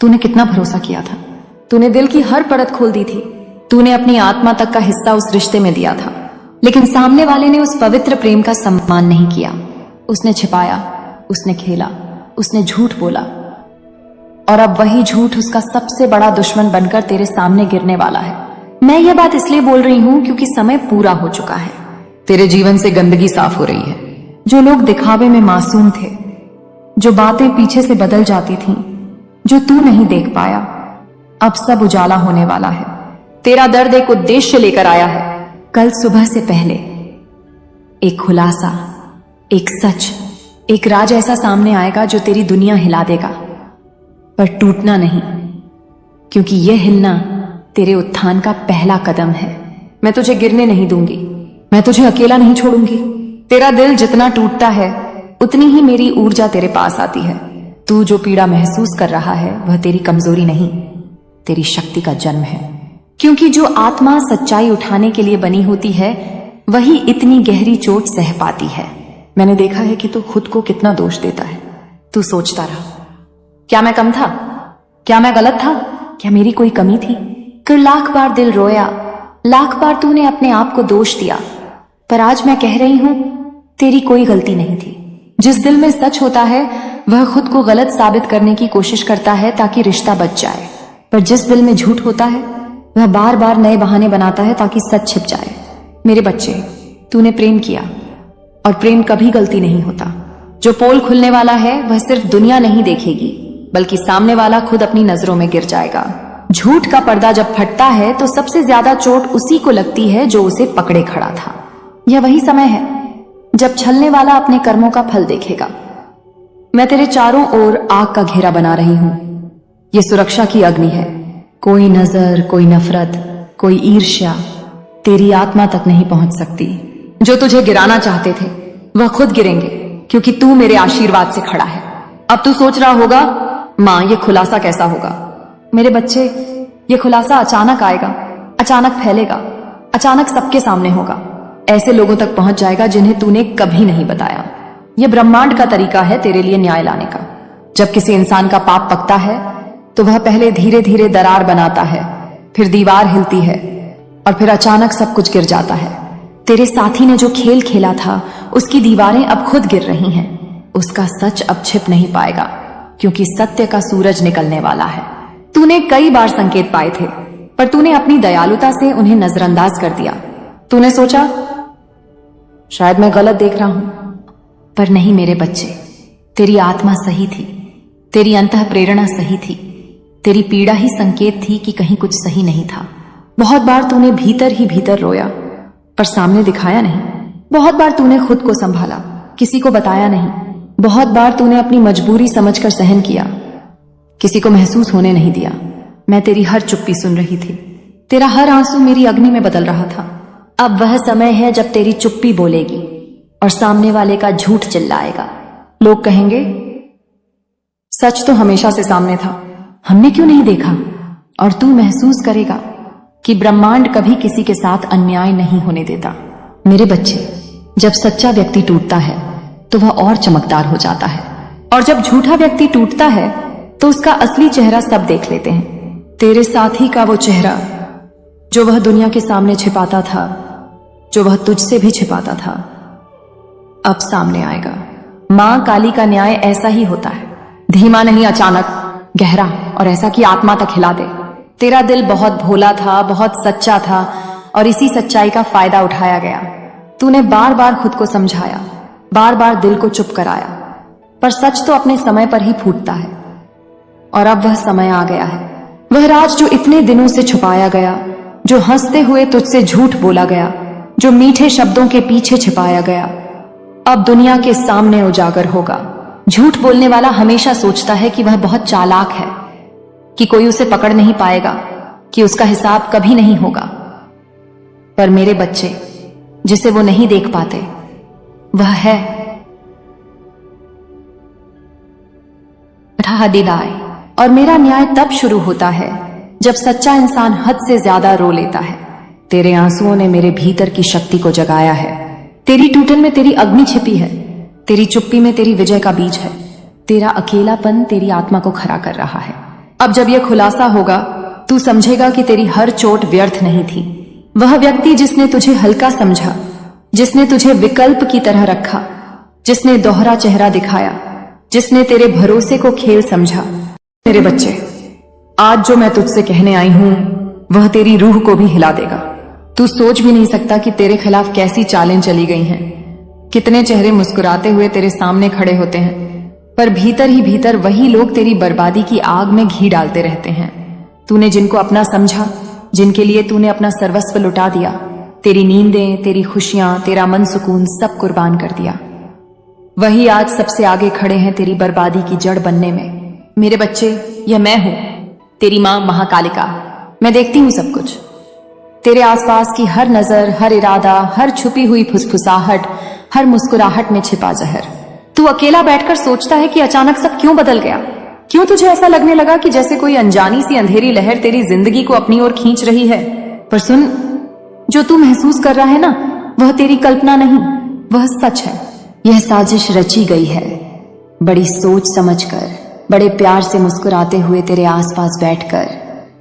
तूने कितना भरोसा किया था, तूने दिल की हर परत खोल दी थी, तूने अपनी आत्मा तक का हिस्सा उस रिश्ते में दिया था, लेकिन सामने वाले ने उस पवित्र प्रेम का सम्मान नहीं किया। उसने छिपाया, उसने खेला, उसने झूठ बोला, और अब वही झूठ उसका सबसे बड़ा दुश्मन बनकर तेरे सामने गिरने वाला है। मैं यह बात इसलिए बोल रही हूं क्योंकि समय पूरा हो चुका है। तेरे जीवन से गंदगी साफ हो रही है। जो लोग दिखावे में मासूम थे, जो बातें पीछे से बदल जाती थीं, जो तू नहीं देख पाया, अब सब उजाला होने वाला है। तेरा दर्द एक उद्देश्य लेकर आया है। कल सुबह से पहले एक खुलासा, एक सच, एक राज ऐसा सामने आएगा जो तेरी दुनिया हिला देगा, पर टूटना नहीं, क्योंकि यह हिलना तेरे उत्थान का पहला कदम है। मैं तुझे गिरने नहीं दूंगी, मैं तुझे अकेला नहीं छोड़ूंगी। तेरा दिल जितना टूटता है उतनी ही मेरी ऊर्जा तेरे पास आती है। तू जो पीड़ा महसूस कर रहा है वह तेरी कमजोरी नहीं, तेरी शक्ति का जन्म है। क्योंकि जो आत्मा सच्चाई उठाने के लिए बनी होती है वही इतनी गहरी चोट सह पाती है। मैंने देखा है कि तू खुद को कितना दोष देता है। तू सोचता रहा, क्या मैं कम था? क्या मैं गलत था? क्या मेरी कोई कमी थी? फिर लाख बार दिल रोया, लाख बार तूने अपने आप को दोष दिया, पर आज मैं कह रही हूं तेरी कोई गलती नहीं थी। जिस दिल में सच होता है वह खुद को गलत साबित करने की कोशिश करता है ताकि रिश्ता बच जाए, पर जिस दिल में झूठ होता है वह बार बार नए बहाने बनाता है ताकि सच छिप जाए। मेरे बच्चे, तूने प्रेम किया, और प्रेम कभी गलती नहीं होता। जो पोल खुलने वाला है वह सिर्फ दुनिया नहीं देखेगी, बल्कि सामने वाला खुद अपनी नजरों में गिर जाएगा। झूठ का पर्दा जब फटता है तो सबसे ज्यादा चोट उसी को लगती है जो उसे पकड़े खड़ा था। यह वही समय है जब छलने वाला अपने कर्मों का फल देखेगा। मैं तेरे चारों ओर आग का घेरा बना रही हूं। यह सुरक्षा की अग्नि है। कोई नजर, कोई नफरत, कोई ईर्ष्या तेरी आत्मा तक नहीं पहुंच सकती। जो तुझे गिराना चाहते थे वह खुद गिरेंगे, क्योंकि तू मेरे आशीर्वाद से खड़ा है। अब तू सोच रहा होगा, मां ये खुलासा कैसा होगा? मेरे बच्चे, ये खुलासा अचानक आएगा, अचानक फैलेगा, अचानक सबके सामने होगा। ऐसे लोगों तक पहुंच जाएगा जिन्हें तूने कभी नहीं बताया। यह ब्रह्मांड का तरीका है तेरे लिए न्याय लाने का। जब किसी इंसान का पाप पकता है तो वह पहले धीरे धीरे दरार बनाता है, फिर दीवार हिलती है, और फिर अचानक सब कुछ गिर जाता है। तेरे साथी ने जो खेल खेला था उसकी दीवारें अब खुद गिर रही हैं। उसका सच अब छिप नहीं पाएगा, क्योंकि सत्य का सूरज निकलने वाला है। तूने कई बार संकेत पाए थे, पर तूने अपनी दयालुता से उन्हें नजरअंदाज कर दिया। तूने सोचा शायद मैं गलत देख रहा हूं, पर नहीं मेरे बच्चे, तेरी आत्मा सही थी, तेरी अंतः प्रेरणा सही थी, तेरी पीड़ा ही संकेत थी कि कहीं कुछ सही नहीं था। बहुत बार तूने भीतर ही भीतर रोया, पर सामने दिखाया नहीं। बहुत बार तूने खुद को संभाला, किसी को बताया नहीं। बहुत बार तूने अपनी मजबूरी समझकर सहन किया, किसी को महसूस होने नहीं दिया। मैं तेरी हर चुप्पी सुन रही थी, तेरा हर आंसू मेरी अग्नि में बदल रहा था। अब वह समय है जब तेरी चुप्पी बोलेगी और सामने वाले का झूठ चिल्लाएगा। लोग कहेंगे सच तो हमेशा से सामने था, हमने क्यों नहीं देखा? और तू महसूस करेगा कि ब्रह्मांड कभी किसी के साथ अन्याय नहीं होने देता। मेरे बच्चे, जब सच्चा व्यक्ति टूटता है तो वह और चमकदार हो जाता है, और जब झूठा व्यक्ति टूटता है तो उसका असली चेहरा सब देख लेते हैं। तेरे साथी का वो चेहरा जो वह दुनिया के सामने छिपाता था, जो वह तुझसे भी छिपाता था, अब सामने आएगा। मां काली का न्याय ऐसा ही होता है, धीमा नहीं, अचानक, गहरा, और ऐसा कि आत्मा तक हिला दे। तेरा दिल बहुत भोला था, बहुत सच्चा था, और इसी सच्चाई का फायदा उठाया गया। तूने बार बार खुद को समझाया, बार बार दिल को चुप कराया, पर सच तो अपने समय पर ही फूटता है। और अब वह समय आ गया है। वह राज जो इतने दिनों से छुपाया गया, जो हंसते हुए तुझसे झूठ बोला गया, जो मीठे शब्दों के पीछे छिपाया गया, अब दुनिया के सामने उजागर होगा। झूठ बोलने वाला हमेशा सोचता है कि वह बहुत चालाक है, कि कोई उसे पकड़ नहीं पाएगा, कि उसका हिसाब कभी नहीं होगा। पर मेरे बच्चे, जिसे वो नहीं देख पाते, वह है हदिदाय। और मेरा न्याय तब शुरू होता है जब सच्चा इंसान हद से ज्यादा रो लेता है। तेरे आंसुओं ने मेरे भीतर की शक्ति को जगाया है। तेरी टूटन में तेरी अग्नि छिपी है, तेरी चुप्पी में तेरी विजय का बीज है। तेरा अकेलापन तेरी आत्मा को खड़ा कर रहा है। अब जब यह खुलासा होगा, तू समझेगा कि तेरी हर चोट व्यर्थ नहीं थी। वह व्यक्ति जिसने तुझे हल्का समझा, जिसने तुझे विकल्प की तरह रखा, जिसने दोहरा चेहरा दिखाया, जिसने तेरे भरोसे को खेल समझा। मेरे बच्चे, आज जो मैं तुझसे कहने आई हूं वह तेरी रूह को भी हिला देगा। तू सोच भी नहीं सकता कि तेरे खिलाफ कैसी चालें चली गई हैं। कितने चेहरे मुस्कुराते हुए तेरे सामने खड़े होते हैं, पर भीतर ही भीतर वही लोग तेरी बर्बादी की आग में घी डालते रहते हैं। तूने जिनको अपना समझा, जिनके लिए तूने अपना सर्वस्व लुटा दिया, तेरी नींदें, तेरी खुशियां, तेरा मन सुकून सब कुर्बान कर दिया, वही आज सबसे आगे खड़े हैं तेरी बर्बादी की जड़ बनने में। मेरे बच्चे, यह मैं हूं, तेरी मां महाकालिका। मैं देखती हूं सब कुछ, तेरे आसपास की हर नजर, हर इरादा, हर छुपी हुई फुसफुसाहट, हर मुस्कुराहट में छिपा जहर। तू अकेला बैठकर सोचता है कि अचानक सब क्यों बदल गया। क्यों तुझे ऐसा लगने लगा कि जैसे कोई अनजानी सी अंधेरी लहर तेरी जिंदगी को अपनी ओर खींच रही है। पर सुन, जो तू महसूस कर रहा है ना, वह तेरी कल्पना नहीं, वह सच है। यह साजिश रची गई है, बड़ी सोच समझकर, बड़े प्यार से मुस्कुराते हुए तेरे आसपास बैठकर,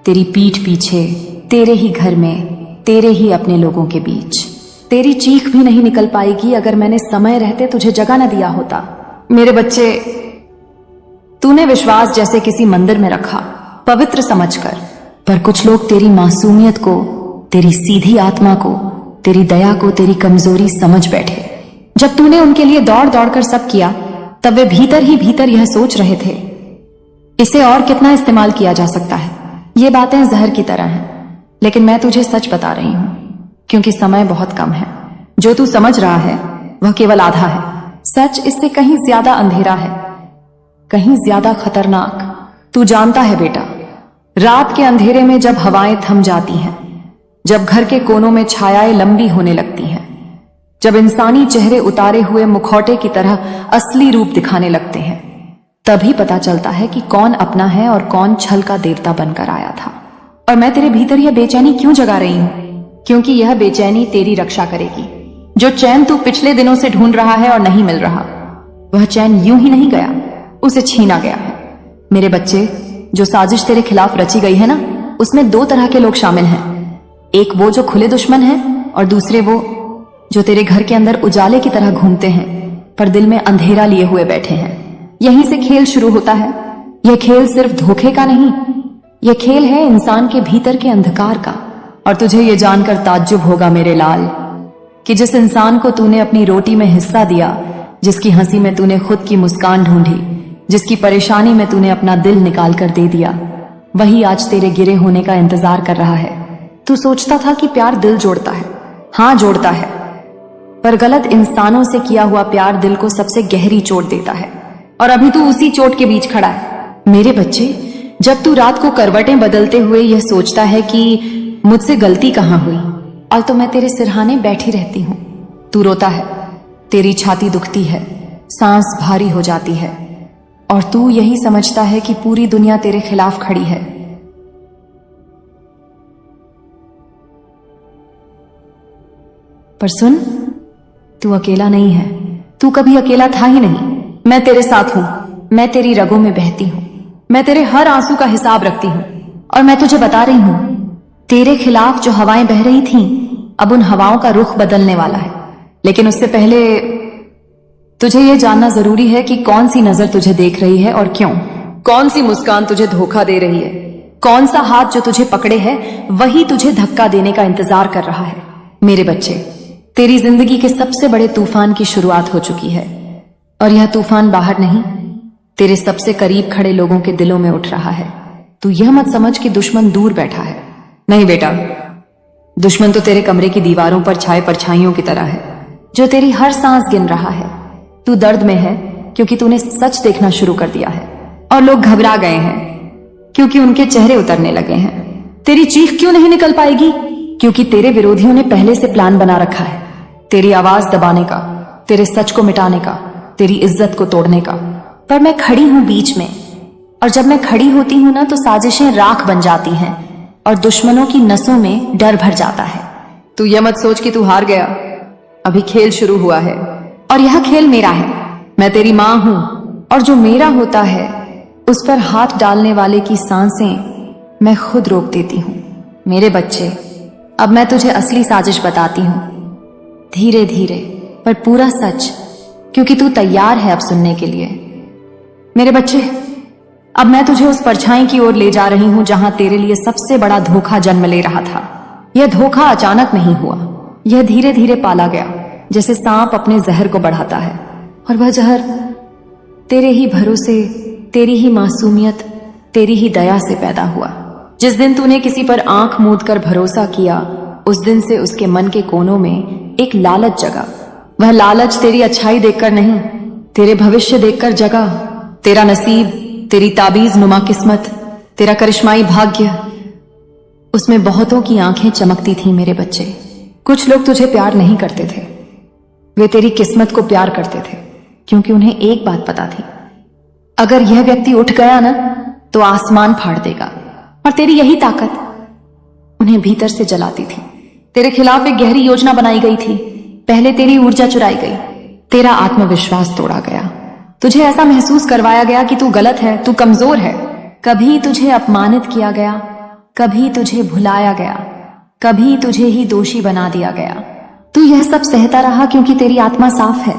तेरी पीठ पीछे, तेरे ही घर में, तेरे ही अपने लोगों के बीच। तेरी चीख भी नहीं निकल पाएगी अगर मैंने समय रहते तुझे जगह न दिया होता। मेरे बच्चे, तूने विश्वास जैसे किसी मंदिर में रखा, पवित्र समझकर, पर कुछ लोग तेरी मासूमियत को, तेरी सीधी आत्मा को, तेरी दया को तेरी कमजोरी समझ बैठे। जब तूने उनके लिए दौड़ दौड़ कर सब किया, तब वे भीतर ही भीतर यह सोच रहे थे, इसे और कितना इस्तेमाल किया जा सकता है। ये बातें जहर की तरह हैं, लेकिन मैं तुझे सच बता रही हूं, क्योंकि समय बहुत कम है। जो तू समझ रहा है वह केवल आधा है। सच इससे कहीं ज्यादा अंधेरा है, कहीं ज्यादा खतरनाक। तू जानता है बेटा, रात के अंधेरे में जब हवाएं थम जाती हैं, जब घर के कोनों में छायाएं लंबी होने लगती हैं, जब इंसानी चेहरे उतारे हुए मुखौटे की तरह असली रूप दिखाने लगते हैं, तभी पता चलता है कि कौन अपना है और कौन छल का देवता बनकर आया था। और मैं तेरे भीतर यह बेचैनी क्यों जगा रही हूं? क्योंकि यह बेचैनी तेरी रक्षा करेगी। जो चैन तू पिछले दिनों से ढूंढ रहा है और नहीं मिल रहा, वह चैन यूं ही नहीं गया, उसे छीना गया है। मेरे बच्चे, जो साजिश तेरे खिलाफ रची गई है ना, उसमें दो तरह के लोग शामिल हैं। एक वो जो खुले दुश्मन हैं, और दूसरे वो जो तेरे घर के अंदर उजाले की तरह घूमते हैं, पर दिल में अंधेरा लिए हुए बैठे हैं। यहीं से खेल शुरू होता है। यह खेल सिर्फ धोखे का नहीं, यह खेल है इंसान के भीतर के अंधकार का। और तुझे ये जानकर ताज्जुब होगा मेरे लाल, कि जिस इंसान को तूने अपनी रोटी में हिस्सा दिया, जिसकी हंसी में तूने खुद की मुस्कान ढूंढी, जिसकी परेशानी में तूने अपना दिल निकाल कर दे दिया, वही आज तेरे गिरे होने का इंतजार कर रहा है। तू सोचता था कि प्यार दिल जोड़ता है। हाँ, जोड़ता है, पर गलत इंसानों से किया हुआ प्यार दिल को सबसे गहरी चोट देता है। और अभी तू उसी चोट के बीच खड़ा है। मेरे बच्चे, जब तू रात को करवटें बदलते हुए यह सोचता है कि मुझसे गलती कहां हुई, और तो मैं तेरे सिरहाने बैठी रहती हूं, तू रोता है, तेरी छाती दुखती है, सांस भारी हो जाती है, और तू यही समझता है कि पूरी दुनिया तेरे खिलाफ खड़ी है। पर सुन, तू अकेला नहीं है। तू कभी अकेला था ही नहीं। मैं तेरे साथ हूं, मैं तेरी रगों में बहती हूं, मैं तेरे हर आंसू का हिसाब रखती हूं। और मैं तुझे बता रही हूं, तेरे खिलाफ जो हवाएं बह रही थीं, अब उन हवाओं का रुख बदलने वाला है। लेकिन उससे पहले तुझे यह जानना जरूरी है कि कौन सी नजर तुझे देख रही है और क्यों, कौन सी मुस्कान तुझे धोखा दे रही है, कौन सा हाथ जो तुझे पकड़े है वही तुझे धक्का देने का इंतजार कर रहा है। मेरे बच्चे, तेरी जिंदगी के सबसे बड़े तूफान की शुरुआत हो चुकी है, और यह तूफान बाहर नहीं, तेरे सबसे करीब खड़े लोगों के दिलों में उठ रहा है। तू यह मत समझ कि दुश्मन दूर बैठा है। नहीं बेटा, दुश्मन तो तेरे कमरे की दीवारों पर छाए परछाइयों की तरह है, जो तेरी हर सांस गिन रहा है। तू दर्द में है क्योंकि तूने सच देखना शुरू कर दिया है, और लोग घबरा गए हैं क्योंकि उनके चेहरे उतरने लगे हैं। तेरी चीख क्यों नहीं निकल पाएगी? क्योंकि तेरे विरोधियों ने पहले से प्लान बना रखा है, तेरी आवाज दबाने का, तेरे सच को मिटाने का, तेरी इज्जत को तोड़ने का। पर मैं खड़ी हूं बीच में, और जब मैं खड़ी होती हूं ना, तो साजिशें राख बन जाती हैं और दुश्मनों की नसों में डर भर जाता है। तू यह मत सोच कि तू हार गया, अभी खेल शुरू हुआ है, और यह खेल मेरा है। मैं तेरी मां हूं, और जो मेरा होता है उस पर हाथ डालने वाले की सांसें मैं खुद रोक देती हूं। मेरे बच्चे, अब मैं तुझे असली साजिश बताती हूं, धीरे धीरे पर पूरा सच, क्योंकि तू तैयार है अब सुनने के लिए। मेरे बच्चे, अब मैं तुझे उस परछाई की ओर ले जा रही हूं जहां तेरे लिए सबसे बड़ा धोखा जन्म ले रहा था। यह धोखा अचानक नहीं हुआ, यह धीरे धीरे पाला गया, जैसे सांप अपने जहर को बढ़ाता है। और वह जहर तेरे ही भरोसे, तेरी ही मासूमियत, तेरी ही दया से पैदा हुआ। जिस दिन तूने किसी पर आंख मूंद कर भरोसा किया, उस दिन से उसके मन के कोनों में एक लालच जगा। वह लालच तेरी अच्छाई देखकर नहीं, तेरे भविष्य देखकर जगा। तेरा नसीब, तेरी ताबीज नुमा किस्मत, तेरा करिश्माई भाग्य, उसमें बहुतों की आंखें चमकती थीं मेरे बच्चे। कुछ लोग तुझे प्यार नहीं करते थे, वे तेरी किस्मत को प्यार करते थे, क्योंकि उन्हें एक बात पता थी, अगर यह व्यक्ति उठ गया ना तो आसमान फाड़ देगा। और तेरी यही ताकत उन्हें भीतर से जलाती थी। तेरे खिलाफ एक गहरी योजना बनाई गई थी। पहले तेरी ऊर्जा चुराई गई, तेरा आत्मविश्वास तोड़ा गया, तुझे ऐसा महसूस करवाया गया कि तू गलत है, तू कमजोर है। कभी तुझे अपमानित किया गया, कभी तुझे भुलाया गया, कभी तुझे ही दोषी बना दिया गया। तू यह सब सहता रहा क्योंकि तेरी आत्मा साफ है।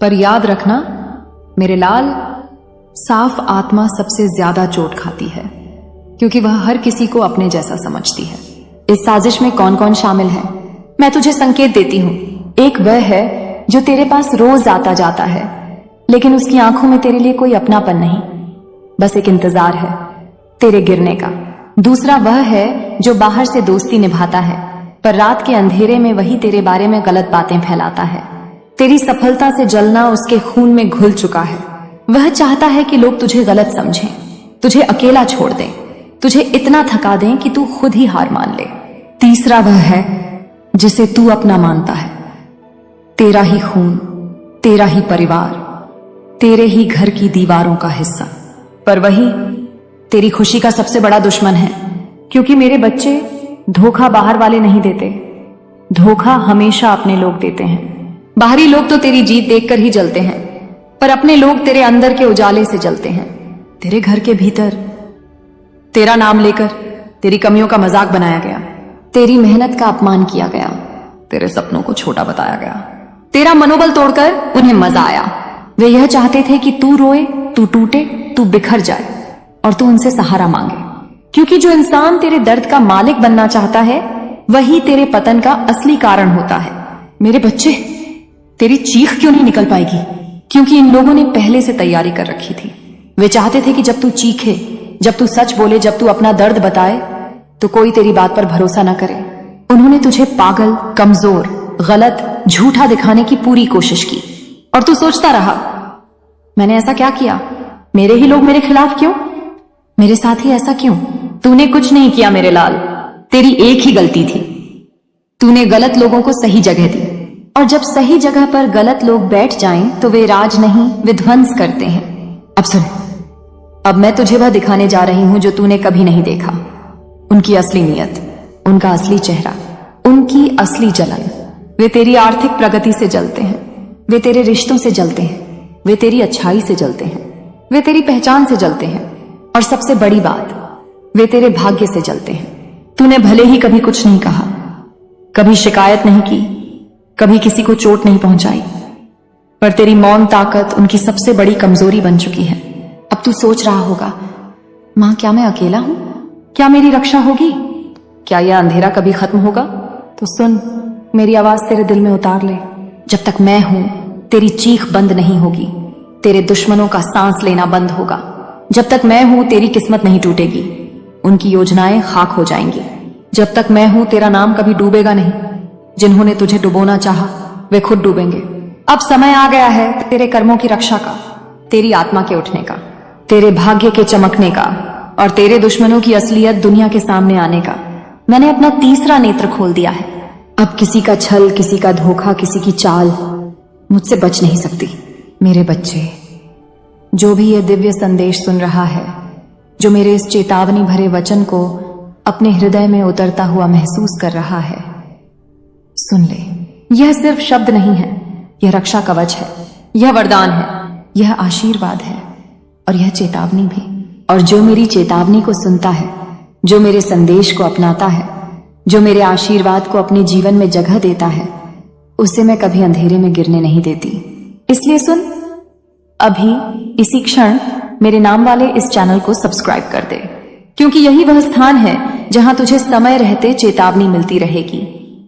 पर याद रखना मेरे लाल, साफ आत्मा सबसे ज्यादा चोट खाती है, क्योंकि वह हर किसी को अपने जैसा समझती है। इस साजिश में कौन कौन शामिल है, मैं तुझे संकेत देती हूं। एक वह है जो तेरे पास रोज आता जाता है, लेकिन उसकी आंखों में तेरे लिए कोई अपनापन नहीं, बस एक इंतजार है तेरे गिरने का। दूसरा वह है जो बाहर से दोस्ती निभाता है, पर रात के अंधेरे में वही तेरे बारे में गलत बातें फैलाता है। तेरी सफलता से जलना उसके खून में घुल चुका है। वह चाहता है कि लोग तुझे गलत समझें, तुझे अकेला छोड़ दें, तुझे इतना थका दें कि तू खुद ही हार मान ले। तीसरा वह है जिसे तू अपना मानता है, तेरा ही खून, तेरा ही परिवार, तेरे ही घर की दीवारों का हिस्सा, पर वही तेरी खुशी का सबसे बड़ा दुश्मन है। क्योंकि मेरे बच्चे, धोखा बाहर वाले नहीं देते, धोखा हमेशा अपने लोग देते हैं। बाहरी लोग तो तेरी जीत देखकर ही जलते हैं, पर अपने लोग तेरे अंदर के उजाले से जलते हैं। तेरे घर के भीतर तेरा नाम लेकर तेरी कमियों का मजाक बनाया गया, तेरी मेहनत का अपमान किया गया, तेरे सपनों को छोटा बताया गया, तेरा मनोबल तोड़कर उन्हें मजा आया। वे यह चाहते थे कि तू रोए, तू टूटे, तू बिखर जाए और तू उनसे सहारा मांगे। क्योंकि जो इंसान तेरे दर्द का मालिक बनना चाहता है, वही तेरे पतन का असली कारण होता है। मेरे बच्चे, तेरी चीख क्यों नहीं निकल पाएगी? क्योंकि इन लोगों ने पहले से तैयारी कर रखी थी। वे चाहते थे कि जब तू चीखे, जब तू सच बोले, जब तू अपना दर्द बताए, तो कोई तेरी बात पर भरोसा न करे। उन्होंने तुझे पागल, कमजोर, गलत, झूठा दिखाने की पूरी कोशिश की, और तू सोचता रहा, मैंने ऐसा क्या किया? मेरे ही लोग मेरे खिलाफ क्यों? मेरे साथ ही ऐसा क्यों? तूने कुछ नहीं किया मेरे लाल, तेरी एक ही गलती थी, तूने गलत लोगों को सही जगह दी। और जब सही जगह पर गलत लोग बैठ जाएं, तो वे राज नहीं, विध्वंस करते हैं। अब सुन, अब मैं तुझे वह दिखाने जा रही हूं जो तूने कभी नहीं देखा। उनकी असली नीयत, उनका असली चेहरा, उनकी असली जलन। वे तेरी आर्थिक प्रगति से जलते हैं, वे तेरे रिश्तों से जलते हैं, वे तेरी अच्छाई से जलते हैं, वे तेरी पहचान से जलते हैं, और सबसे बड़ी बात, वे तेरे भाग्य से जलते हैं। तूने भले ही कभी कुछ नहीं कहा, कभी शिकायत नहीं की, कभी किसी को चोट नहीं पहुंचाई, पर तेरी मौन ताकत उनकी सबसे बड़ी कमजोरी बन चुकी है। अब तू सोच रहा होगा, मां, क्या मैं अकेला हूं? क्या मेरी रक्षा होगी? क्या यह अंधेरा कभी खत्म होगा? तो सुन, मेरी आवाज तेरे दिल में उतार ले। जब तक मैं हूं, तेरी चीख बंद नहीं होगी, तेरे दुश्मनों का सांस लेना बंद होगा। जब तक मैं हूं, तेरी किस्मत नहीं टूटेगी, उनकी योजनाएं खाक हो जाएंगी। जब तक मैं हूं, तेरा नाम कभी डूबेगा नहीं। जिन्होंने तुझे डुबोना चाहा, वे खुद डूबेंगे। अब समय आ गया है तेरे कर्मों की रक्षा का, तेरी आत्मा के उठने का, तेरे भाग्य के चमकने का, और तेरे दुश्मनों की असलियत दुनिया के सामने आने का। मैंने अपना तीसरा नेत्र खोल दिया है। अब किसी का छल, किसी का धोखा, किसी की चाल मुझसे बच नहीं सकती। मेरे बच्चे, जो भी यह दिव्य संदेश सुन रहा है, जो मेरे इस चेतावनी भरे वचन को अपने हृदय में उतरता हुआ महसूस कर रहा है, सुन ले। यह सिर्फ शब्द नहीं है, यह रक्षा कवच है, यह वरदान है, यह आशीर्वाद है, और यह चेतावनी भी। और जो मेरी चेतावनी को सुनता है, जो मेरे संदेश को अपनाता है, जो मेरे आशीर्वाद को अपने जीवन में जगह देता है, उसे मैं कभी अंधेरे में गिरने नहीं देती। इसलिए सुन, अभी इसी क्षण मेरे नाम वाले इस चैनल को सब्सक्राइब कर दे, क्योंकि यही वह स्थान है जहां तुझे समय रहते चेतावनी मिलती रहेगी,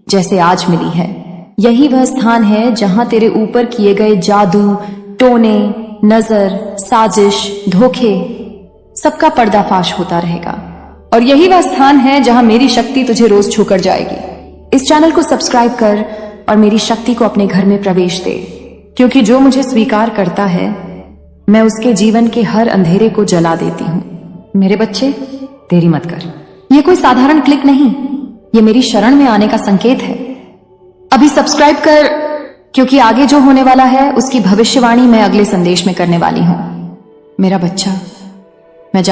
जैसे आज मिली है। यही वह स्थान है जहां तेरे ऊपर किए गए जादू, टोने, नजर, साजिश, धोखे सबका पर्दाफाश होता रहेगा। और यही वह स्थान है जहां मेरी शक्ति तुझे रोज छूकर जाएगी। इस चैनल को सब्सक्राइब कर और मेरी शक्ति को अपने घर में प्रवेश दे, क्योंकि जो मुझे स्वीकार करता है मैं उसके जीवन के हर अंधेरे को जला देती हूँ। मेरे बच्चे, देरी मत कर। ये कोई साधारण क्लिक नहीं, ये मेरी शरण में आने का संकेत है। अभी सब्सक्राइब कर, क्योंकि आगे जो होने वाला है उसकी भविष्यवाणी मैं अगले संदेश में करने वाली हूं। मेरा बच्चा, मैं